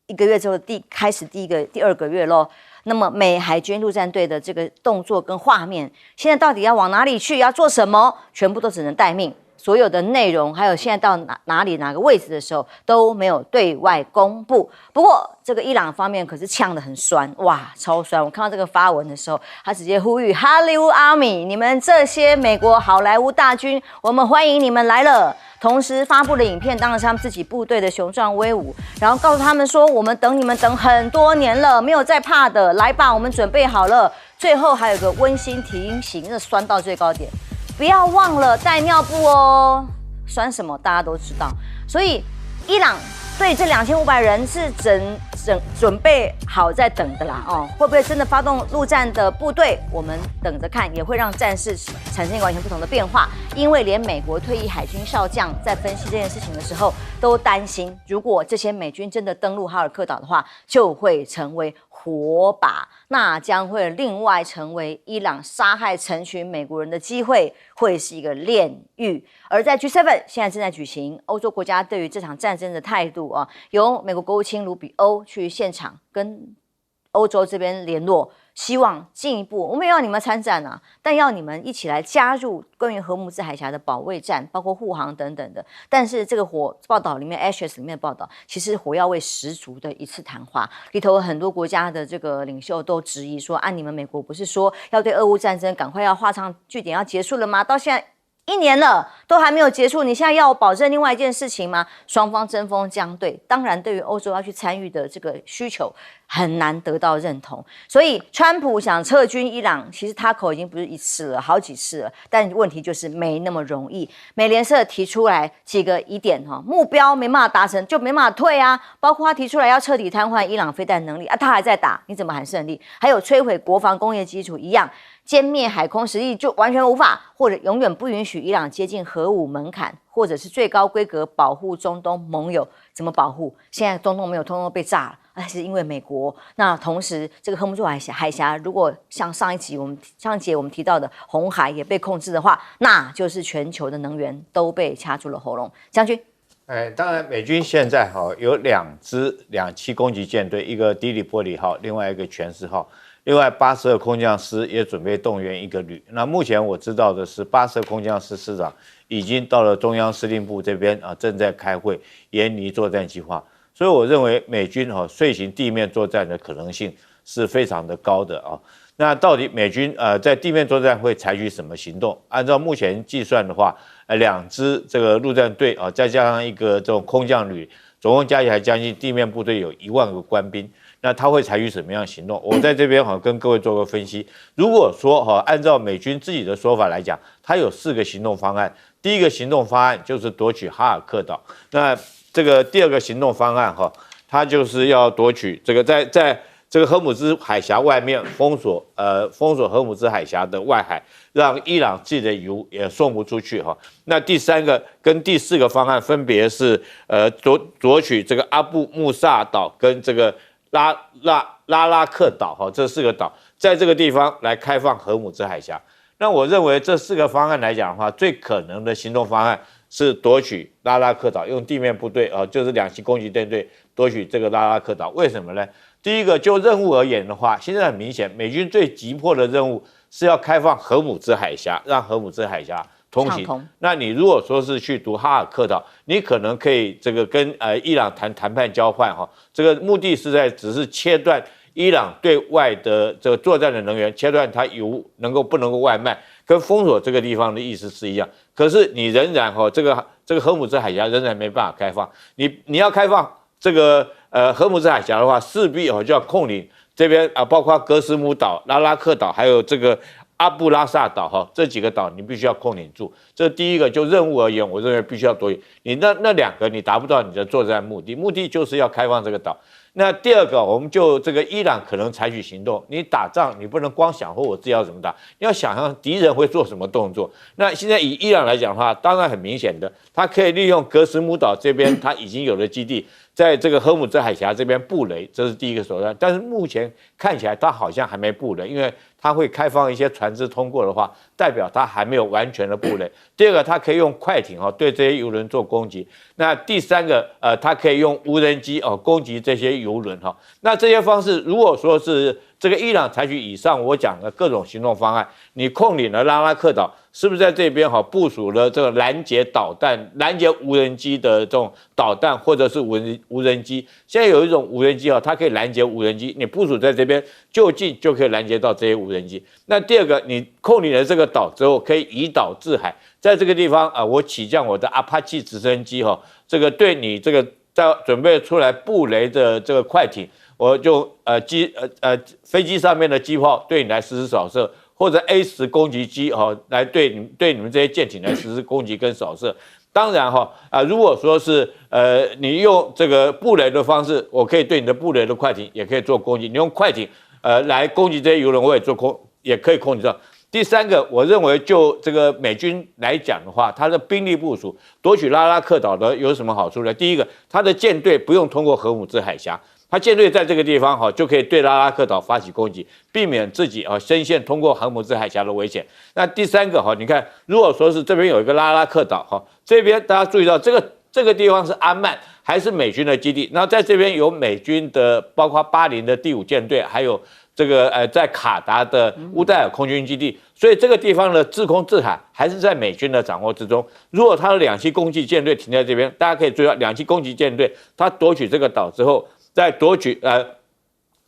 1个月之后开始第2个月咯。那么美海军陆战队的这个动作跟画面，现在到底要往哪里去，要做什么，全部都只能待命。所有的内容，还有现在到哪个位置的时候都没有对外公布。不过这个伊朗方面可是呛得很酸，哇，超酸！我看到这个发文的时候，他直接呼吁 Hollywood Army， 你们这些美国好莱坞大军，我们欢迎你们来了。同时发布的影片当然是他们自己部队的雄壮威武，然后告诉他们说，我们等你们等很多年了，没有再怕的，来吧，我们准备好了。最后还有个温馨提醒，那酸到最高点。不要忘了带尿布哦，酸什么大家都知道。所以伊朗对这2500人是准备好在等的啦会不会真的发动陆战的部队？我们等着看，也会让战事产生完全不同的变化。因为连美国退役海军少将在分析这件事情的时候，都担心，如果这些美军真的登陆哈尔克岛的话，就会成为火把，那将会另外成为伊朗杀害成群美国人的机会，会是一个炼狱。而在 G7 现在正在举行，欧洲国家对于这场战争的态度由美国国务卿卢比欧去现场跟欧洲这边联络，希望进一步，我们也要你们参战但要你们一起来加入关于荷姆斯海峡的保卫战，包括护航等等的。但是这个报道里面 Axios 里面的报道，其实火药味十足的一次谈话里头，很多国家的这个领袖都质疑说，你们美国不是说要对俄乌战争赶快要画上句点，要结束了吗？到现在1年了，都还没有结束，你现在要我保证另外一件事情吗？双方针锋相对，当然对于欧洲要去参与的这个需求很难得到认同。所以川普想撤军伊朗，其实他口已经不是1次了，好几次了，但问题就是没那么容易。美联社提出来几个疑点目标没办法达成就没办法退包括他提出来要彻底瘫痪伊朗飞弹能力他还在打，你怎么喊胜利？还有摧毁国防工业基础一样，歼灭海空实力就完全无法，或者永远不允许伊朗接近核武门槛，或者是最高规格保护中东盟友，怎么保护？现在中东盟友通通被炸了，那是因为美国。那同时，这个荷姆斯海峡如果像上一节我们提到的红海也被控制的话，那就是全球的能源都被掐住了喉咙。将军。当然，美军现在有2支2栖攻击舰队，一个迪里波里号，另外一个全势号，另外82空降师也准备动员1个旅。那目前我知道的是，82空降师师长已经到了中央司令部这边正在开会研拟作战计划。所以我认为美军遂行地面作战的可能性是非常的高的啊。那到底美军在地面作战会采取什么行动？按照目前计算的话，2支这个陆战队再加上一个这种空降旅，总共加起来将近地面部队有1万个官兵。那他会采取什么样的行动？我在这边跟各位做个分析。如果说按照美军自己的说法来讲，他有4个行动方案。第一个行动方案就是夺取哈尔克岛。那这个第2个行动方案它就是要夺取这个在这个荷姆兹海峡外面封锁荷姆兹海峡的外海，让伊朗自己的油也送不出去那第3个跟第4个方案分别是夺取这个阿布穆萨岛跟这个拉克岛这4个岛，在这个地方来开放荷姆兹海峡。那我认为这4个方案来讲的话，最可能的行动方案是夺取拉克岛，用地面部队就是2栖攻击舰队夺取这个拉克岛。为什么呢？第一个，就任务而言的话，现在很明显，美军最急迫的任务是要开放荷姆兹海峡，让荷姆兹海峡通行。那你如果说是去夺哈尔克岛，你可能可以这个跟伊朗谈判交换这个目的是只是切断伊朗对外的这个作战的能源，切断它油不能够外卖，跟封锁这个地方的意思是一样。可是你仍然这个荷姆兹海峡仍然没办法开放，你要开放这个荷姆兹海峡的话，势必就要控领这边包括格斯姆岛、拉克岛，还有这个阿布拉萨岛这几个岛你必须要控领住。这第一个就任务而言，我认为必须要夺取。你那2个你达不到你的作战目的，目的就是要开放这个岛。那第2个，我们就这个伊朗可能采取行动。你打仗你不能光想我自己要怎么打，你要想象敌人会做什么动作。那现在以伊朗来讲的话，当然很明显的，它可以利用格斯姆岛这边它已经有的基地，在这个荷姆兹海峡这边布雷，这是第一个手段。但是目前看起来它好像还没布雷，因为它会开放一些船只通过的话，代表它还没有完全的布雷。第2个，它可以用快艇对这些油轮做攻击。那第3个，它可以用无人机攻击这些油轮那这些方式，如果说是这个伊朗采取以上我讲的各种行动方案，你控领了拉克岛，是不是在这边部署了这个拦截导弹、拦截无人机的这种导弹，或者是无人机？现在有一种无人机它可以拦截无人机，你部署在这边就近就可以拦截到这些无人机。那第2个，你控领了这个岛之后，可以移岛制海，在这个地方我起降我的阿帕奇直升机这个对你这个在准备出来布雷的这个快艇，我就飞机上面的机炮对你来实施扫射，或者 A10攻击机来对你们这些舰艇来实施攻击跟扫射。当然如果说是你用这个布雷的方式，我可以对你的布雷的快艇也可以做攻击。你用快艇来攻击这些油轮，我也可以控制到。第3个，我认为就这个美军来讲的话，它的兵力部署夺取拉克岛的有什么好处呢？第一个，它的舰队不用通过荷姆兹海峡，它舰队在这个地方就可以对拉克岛发起攻击，避免自己深陷通过荷姆兹海峡的危险。那第3个你看，如果说是这边有一个拉克岛这边大家注意到这个地方是阿曼，还是美军的基地？那在这边有美军的，包括巴林的第5舰队，还有这个在卡达的乌代尔空军基地，所以这个地方的制空制海还是在美军的掌握之中。如果他的2栖攻击舰队停在这边，大家可以注意到，2栖攻击舰队他夺取这个岛之后，再夺取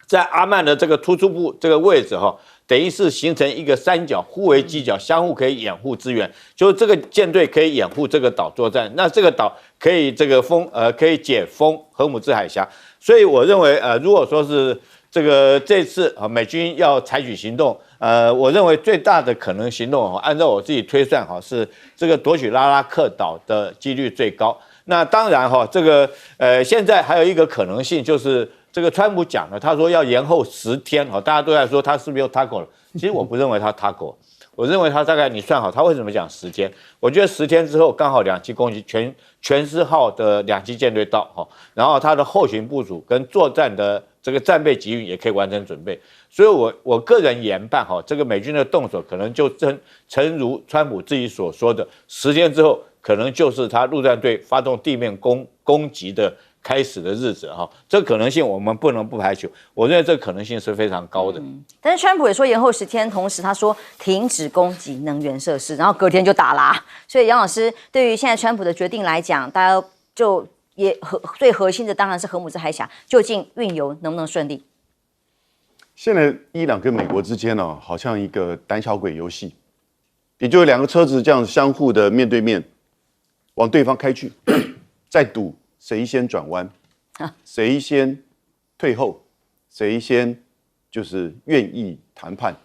在阿曼的这个突出部这个位置等于是形成一个三角，互为犄角，相互可以掩护支援。就是这个舰队可以掩护这个岛作战，那这个岛可以可以解封荷姆兹海峡。所以我认为如果说是这次美军要采取行动，我认为最大的可能行动按照我自己推算是这个夺取拉克岛的几率最高。那当然现在还有一个可能性就是这个川普讲了，他说要延后10天大家都在说他是不是又 taco 了？其实我不认为他 taco，我认为他大概你算好，他为什么讲10天？我觉得10天之后刚好2栖攻击全4号的2栖舰队到哈，然后他的后勤部署跟作战的这个战备集运也可以完成准备。所以我个人研判哈，这个美军的动手可能就诚如川普自己所说的，10天之后可能就是他陆战队发动地面攻击的开始的日子哈，这可能性我们不能不排除，我认为这个可能性是非常高的。但是川普也说延后10天，同时他说停止攻击能源设施，然后隔天就打啦。所以杨老师对于现在川普的决定来讲，大家就最核心的当然是荷姆兹海峡究竟运油能不能顺利。现在伊朗跟美国之间呢，好像一个胆小鬼游戏，也就是2个车子这样相互的面对面往对方开去，在赌谁先转弯，谁先退后，谁先就是愿意谈判，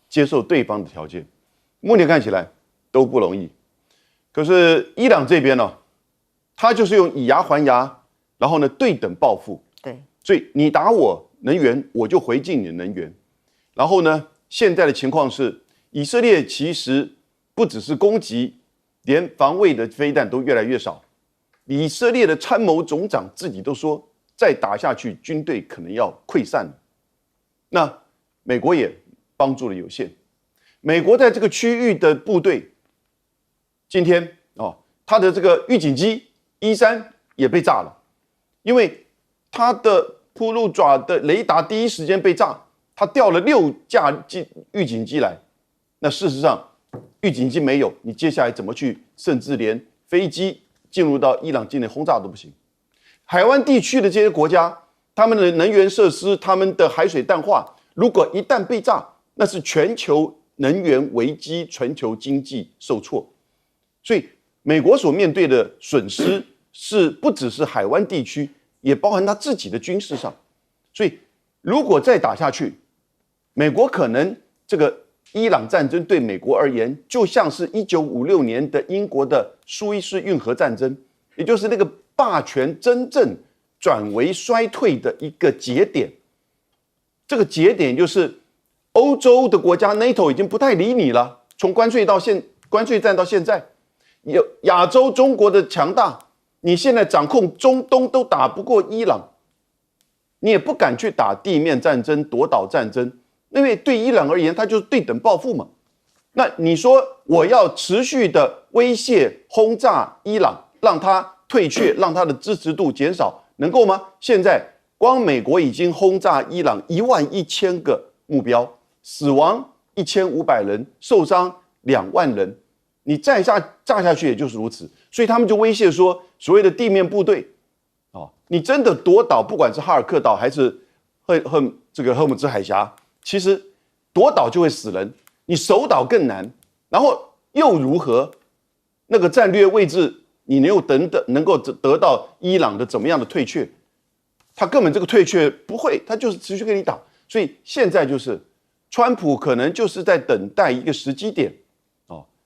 接受对方的条件。目前看起来都不容易。可是伊朗这边呢，他就是用以牙还牙，然后呢对等报复。对，所以你打我能源，我就回敬你的能源。然后呢，现在的情况是，以色列其实不只是攻击，连防卫的飞弹都越来越少。以色列的参谋总长自己都说，再打下去，军队可能要溃散了。那美国也帮助了有限。美国在这个区域的部队，今天他的这个预警机E3也被炸了，因为他的铺路爪的雷达第一时间被炸，他调了6架预警机来。那事实上，预警机没有，你接下来怎么去，甚至连飞机进入到伊朗境内轰炸都不行。海湾地区的这些国家，他们的能源设施、他们的海水淡化，如果一旦被炸，那是全球能源危机，全球经济受挫。所以美国所面对的损失是不只是海湾地区，也包含他自己的军事上。所以如果再打下去，美国可能这个伊朗战争对美国而言，就像是1956年的英国的苏伊士运河战争，也就是那个霸权真正转为衰退的一个节点。这个节点就是欧洲的国家 NATO 已经不太理你了，从关税战到现在，亚洲中国的强大，你现在掌控中东都打不过伊朗，你也不敢去打地面战争、夺岛战争，因为对伊朗而言，它就是对等报复嘛。那你说我要持续的威胁轰炸伊朗，让他退却，让他的支持度减少，能够吗？现在光美国已经轰炸伊朗11000个目标，死亡1500人，受伤2万人，你再炸下去也就是如此。所以他们就威胁说，所谓的地面部队，你真的夺岛，不管是哈尔克岛还是这个荷姆兹海峡，其实夺岛就会死人，你守岛更难。然后又如何？那个战略位置，你能够得到伊朗的怎么样的退却？他根本这个退却不会，他就是持续跟你打。所以现在就是川普可能就是在等待一个时机点，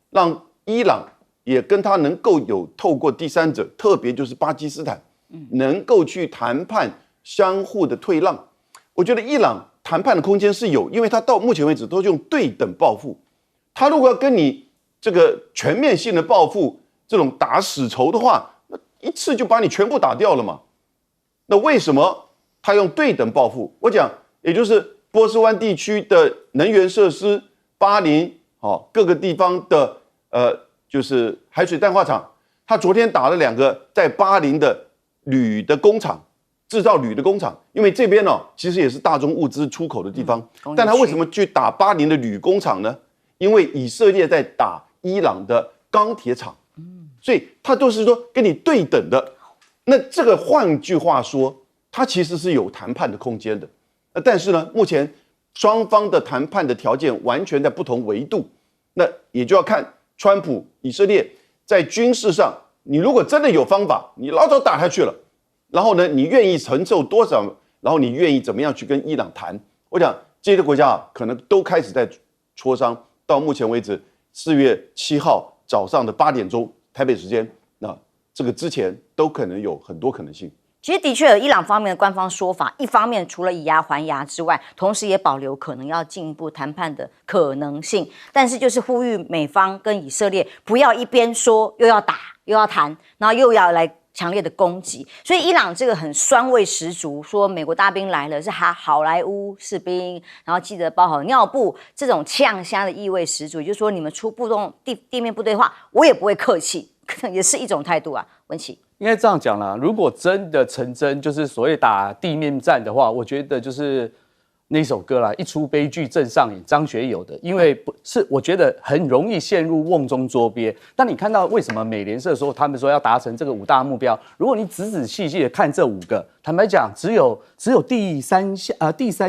让伊朗也跟他能够有透过第三者，特别就是巴基斯坦，能够去谈判相互的退让。我觉得伊朗谈判的空间是有，因为他到目前为止都用对等报复。他如果要跟你这个全面性的报复，这种打死仇的话，那一次就把你全部打掉了嘛。那为什么他用对等报复？我讲，也就是波斯湾地区的能源设施、巴林各个地方的就是海水淡化厂，他昨天打了2个在巴林的铝的工厂，制造铝的工厂，因为这边其实也是大宗物资出口的地方，但他为什么去打巴林的铝工厂呢？因为以色列在打伊朗的钢铁厂，所以他都是说跟你对等的。那这个换句话说，它其实是有谈判的空间的。但是呢，目前双方的谈判的条件完全在不同维度，那也就要看川普以色列在军事上，你如果真的有方法，你老早打下去了，然后呢，你愿意承受多少，然后你愿意怎么样去跟伊朗谈？我想这些国家可能都开始在磋商。到目前为止，4月7号早上的8点钟台北时间，那这个之前都可能有很多可能性。其实的确有伊朗方面的官方说法，一方面除了以牙还牙之外，同时也保留可能要进一步谈判的可能性。但是就是呼吁美方跟以色列不要一边说又要打又要谈，然后又要来强烈的攻击。所以伊朗这个很酸味十足，说美国大兵来了是好莱坞士兵，然后记得包好尿布，这种呛虾的意味十足。也就是说，你们出地面部队的话，我也不会客气，也是一种态度啊。文琪。应该这样讲啦，如果真的成真，就是所谓打地面战的话，我觉得就是那首歌啦，一出悲剧正上演，张学友的。因为不是，我觉得很容易陷入瓮中捉鳖。当你看到为什么美联社说他们说要达成这个5大目标，如果你仔仔细细的看这5个，坦白讲，只有第三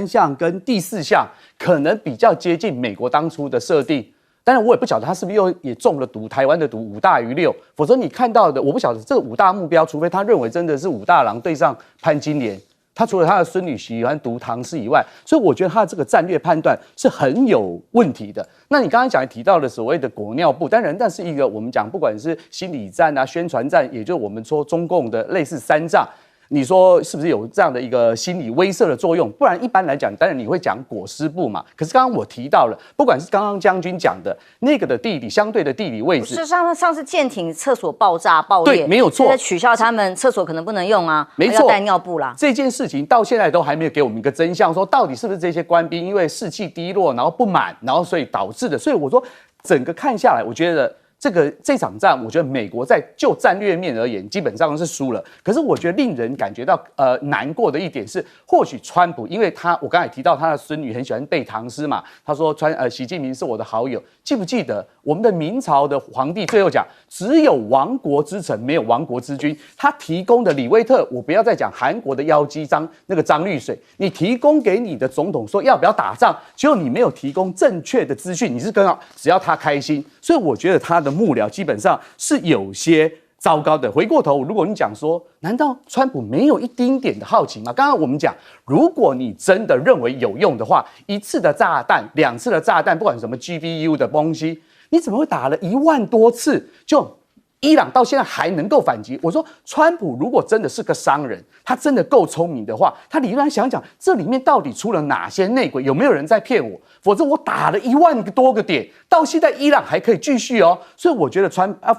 项跟第4项可能比较接近美国当初的设定。当然，我也不晓得他是不是也中了毒，台湾的毒5大于6，否则你看到的，我不晓得这5大目标，除非他认为真的是武大郎对上潘金莲，他除了他的孙女喜欢读唐诗以外，所以我觉得他的这个战略判断是很有问题的。那你刚才提到的所谓的裹尿布，当然那是一个我们讲不管是心理战啊、宣传战，也就是我们说中共的类似3仗。你说是不是有这样的一个心理威慑的作用？不然一般来讲，当然你会讲裹尸布嘛。可是刚刚我提到了，不管是刚刚将军讲的那个的相对的地理位置，是上次舰艇厕所爆炸爆裂，对，没有错，现在取消他们厕所可能不能用啊，没错，要带尿布啦。这件事情到现在都还没有给我们一个真相，说到底是不是这些官兵因为士气低落，然后不满，然后所以导致的。所以我说整个看下来，我觉得。这场战，我觉得美国就战略面而言，基本上是输了。可是我觉得令人感觉到难过的一点是，或许川普，因为我刚才提到他的孙女很喜欢背唐诗嘛，他说习近平是我的好友，记不记得我们的明朝的皇帝最后讲，只有亡国之臣，没有亡国之君。他提供的李威特，我不要再讲韩国的妖姬张绿水，你提供给你的总统说要不要打仗，结果你没有提供正确的资讯，你是只要他开心，所以我觉得他的幕僚基本上是有些糟糕的。回过头，如果你讲说，难道川普没有一丁点的好奇吗？刚刚我们讲，如果你真的认为有用的话，1次的炸弹、2次的炸弹，不管什么 GBU 的东西，你怎么会打了1万多次就？伊朗到现在还能够反击。我说，川普如果真的是个商人，他真的够聪明的话，他理论上想讲，这里面到底出了哪些内鬼，有没有人在骗我？否则我打了1万多个点，到现在伊朗还可以继续哦。所以我觉得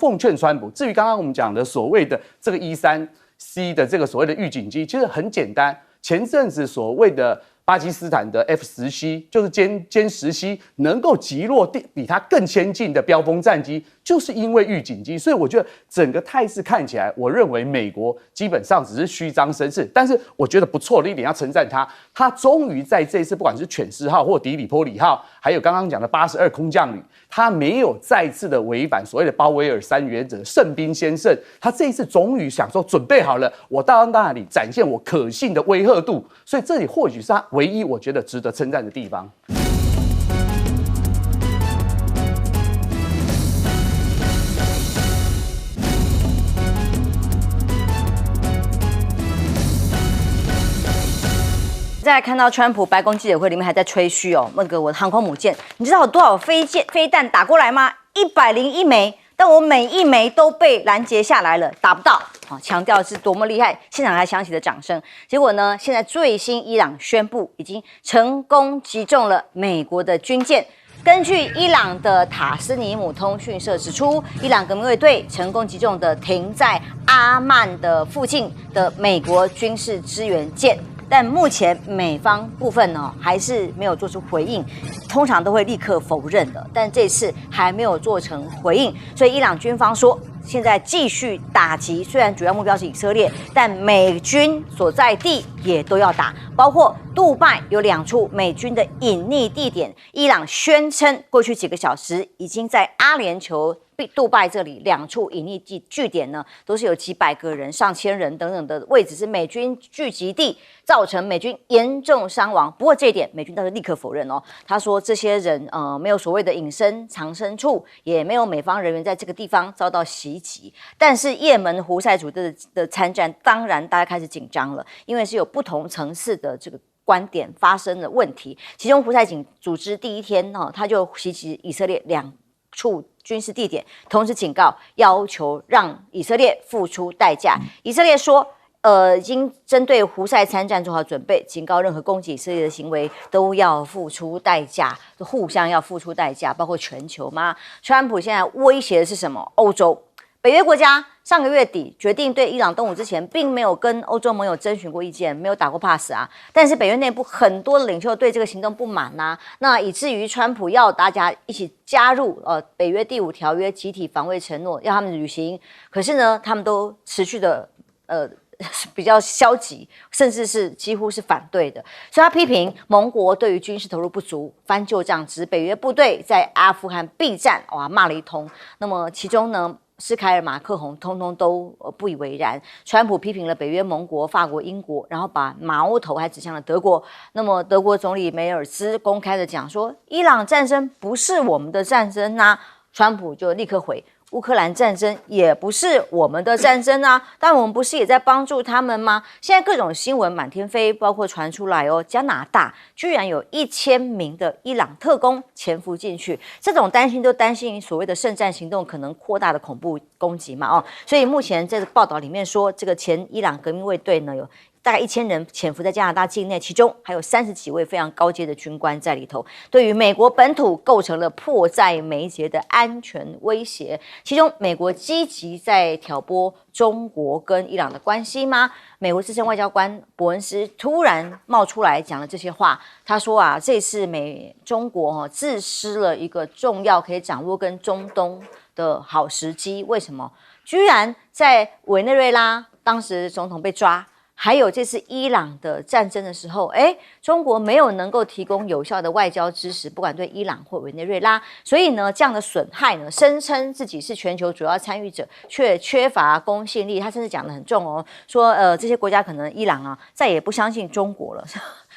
奉劝川普。至于刚刚我们讲的所谓的这个E3C 的这个所谓的预警机，其实很简单。前阵子所谓的巴基斯坦的 F-10C 就是歼10C能够击落比它更先进的标风战机，就是因为预警机。所以我觉得整个态势看起来，我认为美国基本上只是虚张声势。但是我觉得不错的一点要称赞他终于在这一次不管是犬4号或迪里波里号，还有刚刚讲的82空降旅，他没有再次的违反所谓的鲍威尔3原则，胜兵先胜。他这一次终于想说准备好了，我到那里展现我可信的威慑度。所以这里或许是他唯一我觉得值得称赞的地方。再来看到川普白宫记者会里面还在吹嘘哦，那个我的航空母舰，你知道有多少飞弹打过来吗？101枚，但我每一枚都被拦截下来了，打不到。好，强调是多么厉害，现场还响起了掌声。结果呢，现在最新伊朗宣布已经成功击中了美国的军舰。根据伊朗的塔斯尼姆通讯社指出，伊朗革命卫队成功击中的停在阿曼的附近的美国军事支援舰。但目前美方部分呢还是没有做出回应，通常都会立刻否认的，但这次还没有做成回应，所以伊朗军方说现在继续打击，虽然主要目标是以色列，但美军所在地也都要打，包括杜拜有2处美军的隐匿地点，伊朗宣称过去几个小时已经在阿联酋杜拜这里2处隐匿据点呢，都是有几百个人、上千人等等的位置是美军聚集地，造成美军严重伤亡。不过这一点美军倒是立刻否认哦，他说这些人没有所谓的隐身藏身处，也没有美方人员在这个地方遭到袭击。但是也门胡塞组织的参战，当然大家开始紧张了，因为是有不同层次的这个观点发生的问题。其中胡塞组织第一天他就袭击以色列2处军事地点，同时警告要求让以色列付出代价。以色列说已经针对胡塞参战做好准备，警告任何攻击以色列的行为都要付出代价，互相要付出代价，包括全球吗？川普现在威胁的是什么？欧洲、北约国家上个月底决定对伊朗动武之前，并没有跟欧洲盟友征询过意见，没有打过 pass 啊。但是北约内部很多的领袖对这个行动不满呐，那以至于川普要大家一起加入北约第5条约集体防卫承诺，要他们履行。可是呢，他们都持续的比较消极，甚至是几乎是反对的，所以他批评盟国对于军事投入不足，翻旧账，指北约部队在阿富汗避战，哇，骂了一通。那么其中呢，施凯尔、马克宏通通都不以为然。川普批评了北约盟国法国、英国，然后把矛头还指向了德国。那么德国总理梅尔兹公开的讲说，伊朗战争不是我们的战争啊，川普就立刻回，乌克兰战争也不是我们的战争啊，但我们不是也在帮助他们吗？现在各种新闻满天飞，包括传出来加拿大居然有1000名的伊朗特工潜伏进去，这种担心都担心所谓的圣战行动可能扩大的恐怖攻击嘛所以目前这个报道里面说，这个前伊朗革命卫队呢有大概1000人潜伏在加拿大境内，其中还有30几位非常高阶的军官在里头，对于美国本土构成了迫在眉睫的安全威胁。其中，美国积极在挑拨中国跟伊朗的关系吗？美国资深外交官伯恩斯突然冒出来讲了这些话，他说这次中国自失了一个重要可以掌握跟中东的好时机。为什么？居然在委内瑞拉当时总统被抓，还有这次伊朗的战争的时候，中国没有能够提供有效的外交支持，不管对伊朗或委内瑞拉，所以呢，这样的损害呢，声称自己是全球主要参与者，却缺乏公信力。他甚至讲得很重说这些国家可能伊朗再也不相信中国了。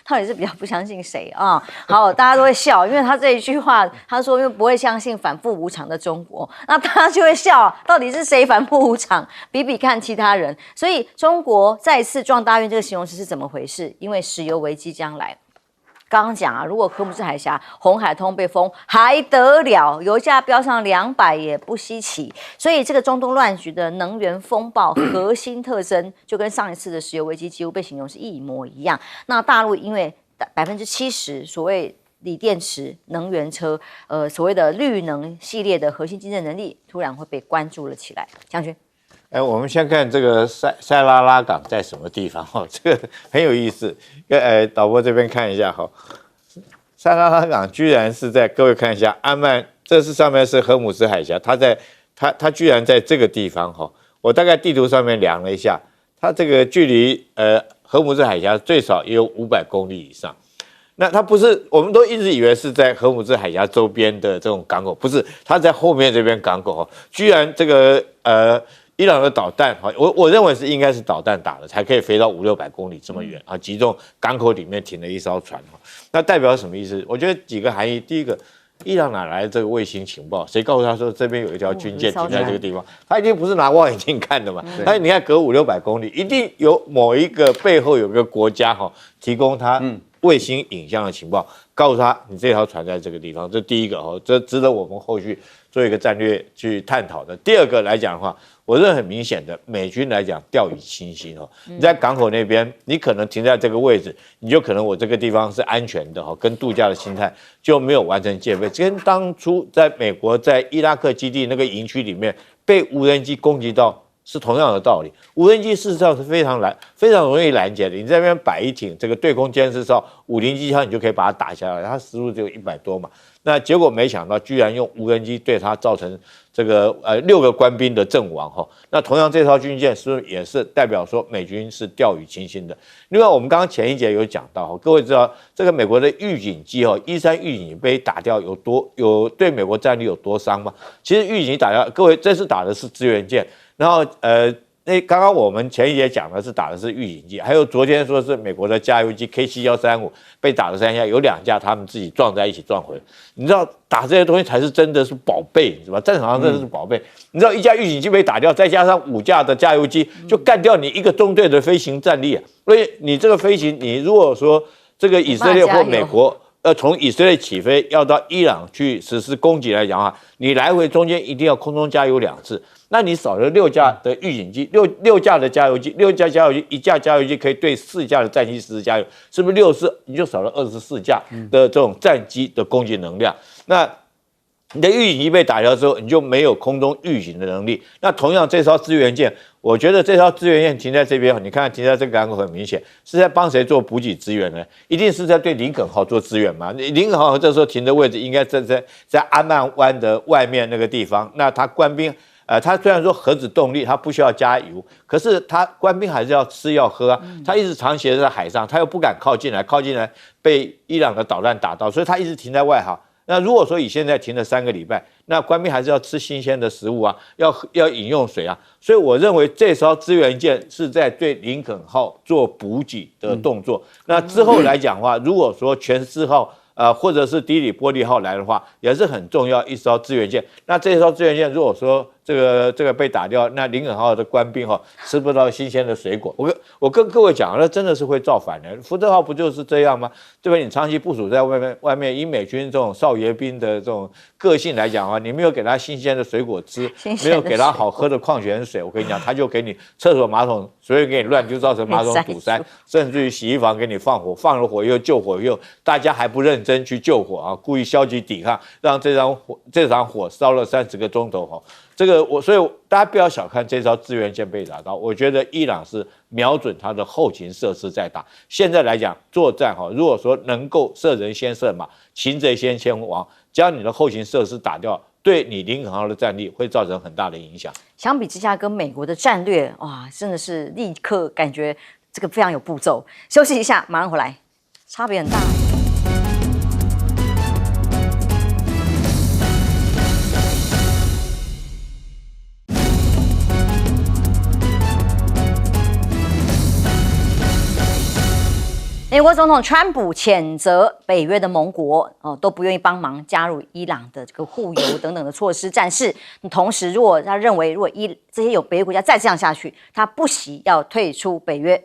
到底是比较不相信谁啊？好，大家都会笑，因为他这一句话，他说因为不会相信反复无常的中国，那大家就会笑，到底是谁反复无常？比比看其他人。所以中国再次撞大运这个形容词是怎么回事？因为石油危机将来。刚刚讲如果荷姆斯海峡、红海通被封，还得了？油价飙上200也不稀奇。所以这个中东乱局的能源风暴核心特征，就跟上一次的石油危机几乎被形容是一模一样。那大陆因为70%所谓锂电池、能源车，所谓的绿能系列的核心竞争能力，突然会被关注了起来。将军。我们先看这个塞拉拉港在什么地方这个很有意思。导播这边看一下塞拉拉港居然是在，各位看一下阿曼，这是上面是荷姆斯海峡，它居然在这个地方我大概地图上面量了一下，它这个距离荷姆斯海峡最少也有500公里以上。那它不是，我们都一直以为是在荷姆斯海峡周边的这种港口，不是，它在后面这边港口居然这个伊朗的导弹我认为是应该是导弹打的，才可以飞到500-600公里这么远击中港口里面停了一艘船那代表什么意思？我觉得几个含义。第一个，伊朗哪来的这个卫星情报？谁告诉他说这边有一条军舰停在这个地方？他一定不是拿望远镜看的嘛。但你看隔500-600公里，一定有某一个背后有个国家提供他卫星影像的情报，告诉他你这条船在这个地方。这第一个这值得我们后续做一个战略去探讨的。第二个来讲的话，我认为很明显的，美军来讲掉以轻心你在港口那边，你可能停在这个位置，你就可能我这个地方是安全的跟度假的心态就没有完成戒备。跟当初在美国在伊拉克基地那个营区里面被无人机攻击到是同样的道理。无人机事实上是非常容易拦截的，你在那边摆一挺这个对空监视哨5零机枪，你就可以把它打下来，它时速只有100多嘛。那结果没想到居然用无人机对它造成这个6个官兵的阵亡那同样这套军舰是不是也是代表说美军是掉以轻心的？另外我们刚刚前一节有讲到各位知道这个美国的预警机1-3预警被打掉有对美国战力有多伤吗？其实预警打掉，各位这次打的是支援舰，然后刚刚我们前一节讲的是打的是预警机，还有昨天说是美国的加油机 KC-135被打了3架，有2架他们自己撞在一起撞毁。你知道打这些东西才是真的是宝贝，是吧？战场上真的是宝贝。你知道一架预警机被打掉，再加上5架的加油机，就干掉你一个中队的飞行战力所以你这个飞行，你如果说这个以色列或美国从以色列起飞要到伊朗去实施攻击来讲的话，你来回中间一定要空中加油2次，那你少了6架的预警机，六架的加油机，6架加油机，1架加油机可以对4架的战机实施加油，是不是64？你就少了24架的这种战机的攻击能量。那你的预警机被打掉之后，你就没有空中预警的能力。那同样，这艘支援舰，我觉得这艘支援舰停在这边，你看停在这个港口很明显是在帮谁做补给支援呢？一定是在对林肯号做支援嘛？林肯号这时候停的位置应该在安曼湾的外面那个地方。那他官兵，他虽然说核子动力，他不需要加油，可是他官兵还是要吃要喝啊。他一直长期在海上，他又不敢靠近来被伊朗的导弹打到，所以他一直停在外海。那如果说以现在停了3个礼拜，那官兵还是要吃新鲜的食物啊，要饮用水啊，所以我认为这艘支援舰是在对林肯号做补给的动作。那之后来讲的话，如果说全4号或者是迪里波利号来的话，也是很重要一艘支援舰。那这艘支援舰如果说这个被打掉，那林肯号的官兵吃不到新鲜的水果。我跟各位讲，那真的是会造反的。福特号不就是这样吗？对吧？你长期部署在外面，以美军这种少爷兵的这种个性来讲你没有给他新鲜的水果吃，没有给他好喝的矿泉水，我跟你讲，他就给你厕所马桶随便给你乱，就造成马桶堵塞，甚至于洗衣房给你放火，放了火又救火又大家还不认真去救火啊，故意消极抵抗，让这场火烧了30个钟头这个所以大家不要小看这艘支援舰被打到，我觉得伊朗是瞄准它的后勤设施在打。现在来讲作战如果说能够射人先射马，擒贼先擒王，将你的后勤设施打掉，对你林肯号的战力会造成很大的影响。相比之下，跟美国的战略真的是立刻感觉这个非常有步骤。休息一下，马上回来，差别很大。美国总统川普谴责北约的盟国都不愿意帮忙加入伊朗的这个护油等等的措施战事。同时，如果他认为这些有北约国家再这样下去，他不惜要退出北约。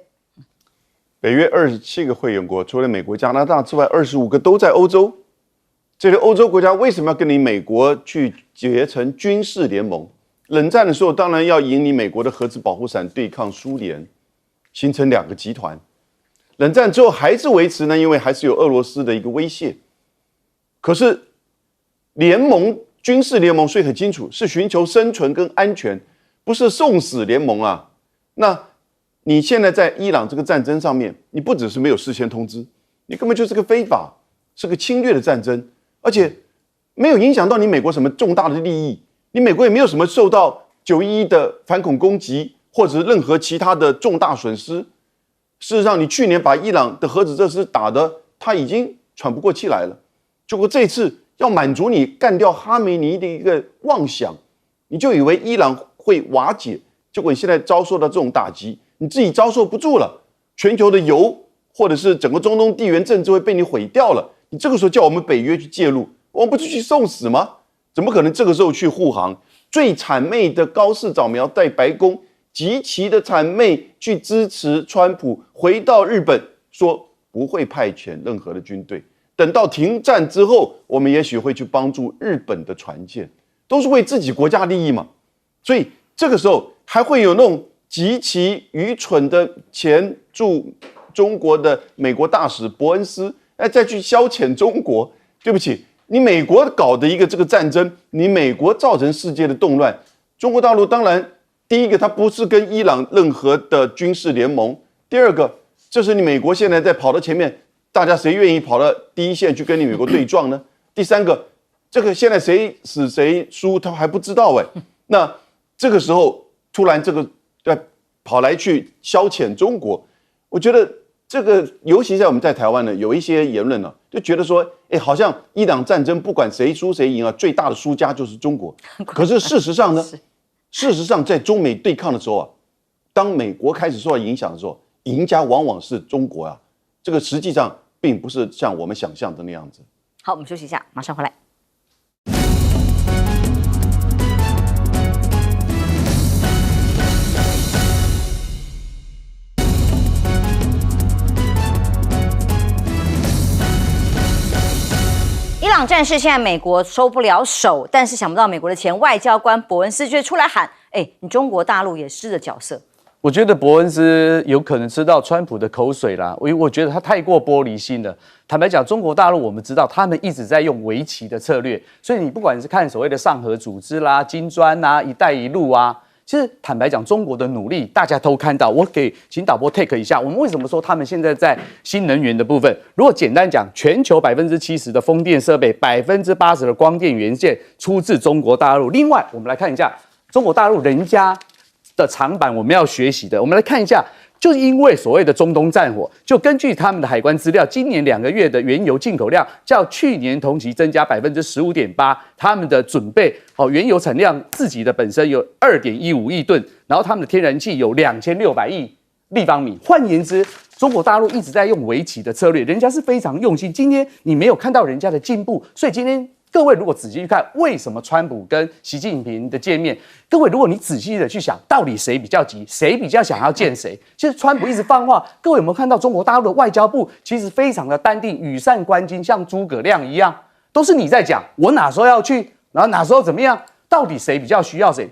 北约27个会员国，除了美国、加拿大之外，25个都在欧洲。这些欧洲国家为什么要跟你美国去结成军事联盟？冷战的时候，当然要引你美国的核子保护伞对抗苏联，形成2个集团。冷战之后还是维持呢，因为还是有俄罗斯的一个威胁。可是军事联盟所以很清楚，是寻求生存跟安全，不是送死联盟啊。那你现在在伊朗这个战争上面，你不只是没有事先通知，你根本就是个非法，是个侵略的战争，而且没有影响到你美国什么重大的利益，你美国也没有什么受到911的反恐攻击或者是任何其他的重大损失。事实上，你去年把伊朗的核子设施打得他已经喘不过气来了，结果这次要满足你干掉哈梅尼的一个妄想，你就以为伊朗会瓦解，结果你现在遭受到这种打击，你自己遭受不住了，全球的油或者是整个中东地缘政治会被你毁掉了。你这个时候叫我们北约去介入，我们不是去送死吗？怎么可能这个时候去护航？最谄媚的高市早苗在白宫极其的谄媚去支持川普回到日本，说不会派遣任何的军队，等到停战之后，我们也许会去帮助日本的船舰，都是为自己国家利益嘛。所以这个时候还会有那种极其愚蠢的前驻中国的美国大使伯恩斯，再去消遣中国。对不起，你美国搞的一个这个战争，你美国造成世界的动乱，中国大陆当然。第一个，它不是跟伊朗任何的军事联盟；第二个，这是你美国现在在跑到前面，大家谁愿意跑到第一线去跟你美国对撞呢？第三个，这个现在谁死谁输他还不知道那这个时候突然这个跑来去消遣中国，我觉得这个尤其在我们在台湾呢，有一些言论呢，就觉得说，好像伊朗战争不管谁输谁赢啊，最大的输家就是中国。可是事实上呢？事实上，在中美对抗的时候当美国开始受到影响的时候，赢家往往是中国啊。这个实际上并不是像我们想象的那样子。好，我们休息一下，马上回来。朗战事现在美国收不了手，但是想不到美国的前外交官伯恩斯却出来喊：“哎，你中国大陆也是的角色。”我觉得伯恩斯有可能吃到川普的口水啦，因为我觉得他太过玻璃心了。坦白讲，中国大陆我们知道他们一直在用围棋的策略，所以你不管是看所谓的上合组织啦、金砖啦、一带一路啊，其实坦白讲，中国的努力大家都看到。我请导播 take 一下，我们为什么说他们现在在新能源的部分？如果简单讲，全球70%的风电设备，80%的光电元件出自中国大陆。另外，我们来看一下中国大陆人家的长板，我们要学习的，我们来看一下。就是因为所谓的中东战火，就根据他们的海关资料，今年2个月的原油进口量较去年同期增加15.8%，他们的准备原油产量自己的本身有2.15亿吨，然后他们的天然气有2600亿立方米。换言之，中国大陆一直在用围棋的策略，人家是非常用心。今天你没有看到人家的进步，所以今天各位如果仔细去看，为什么川普跟习近平的见面？各位如果你仔细的去想，到底谁比较急，谁比较想要见谁？其实川普一直放话，各位有没有看到中国大陆的外交部其实非常的淡定，羽扇纶巾，像诸葛亮一样，都是你在讲，我哪时候要去，然后哪时候怎么样，到底谁比较需要谁？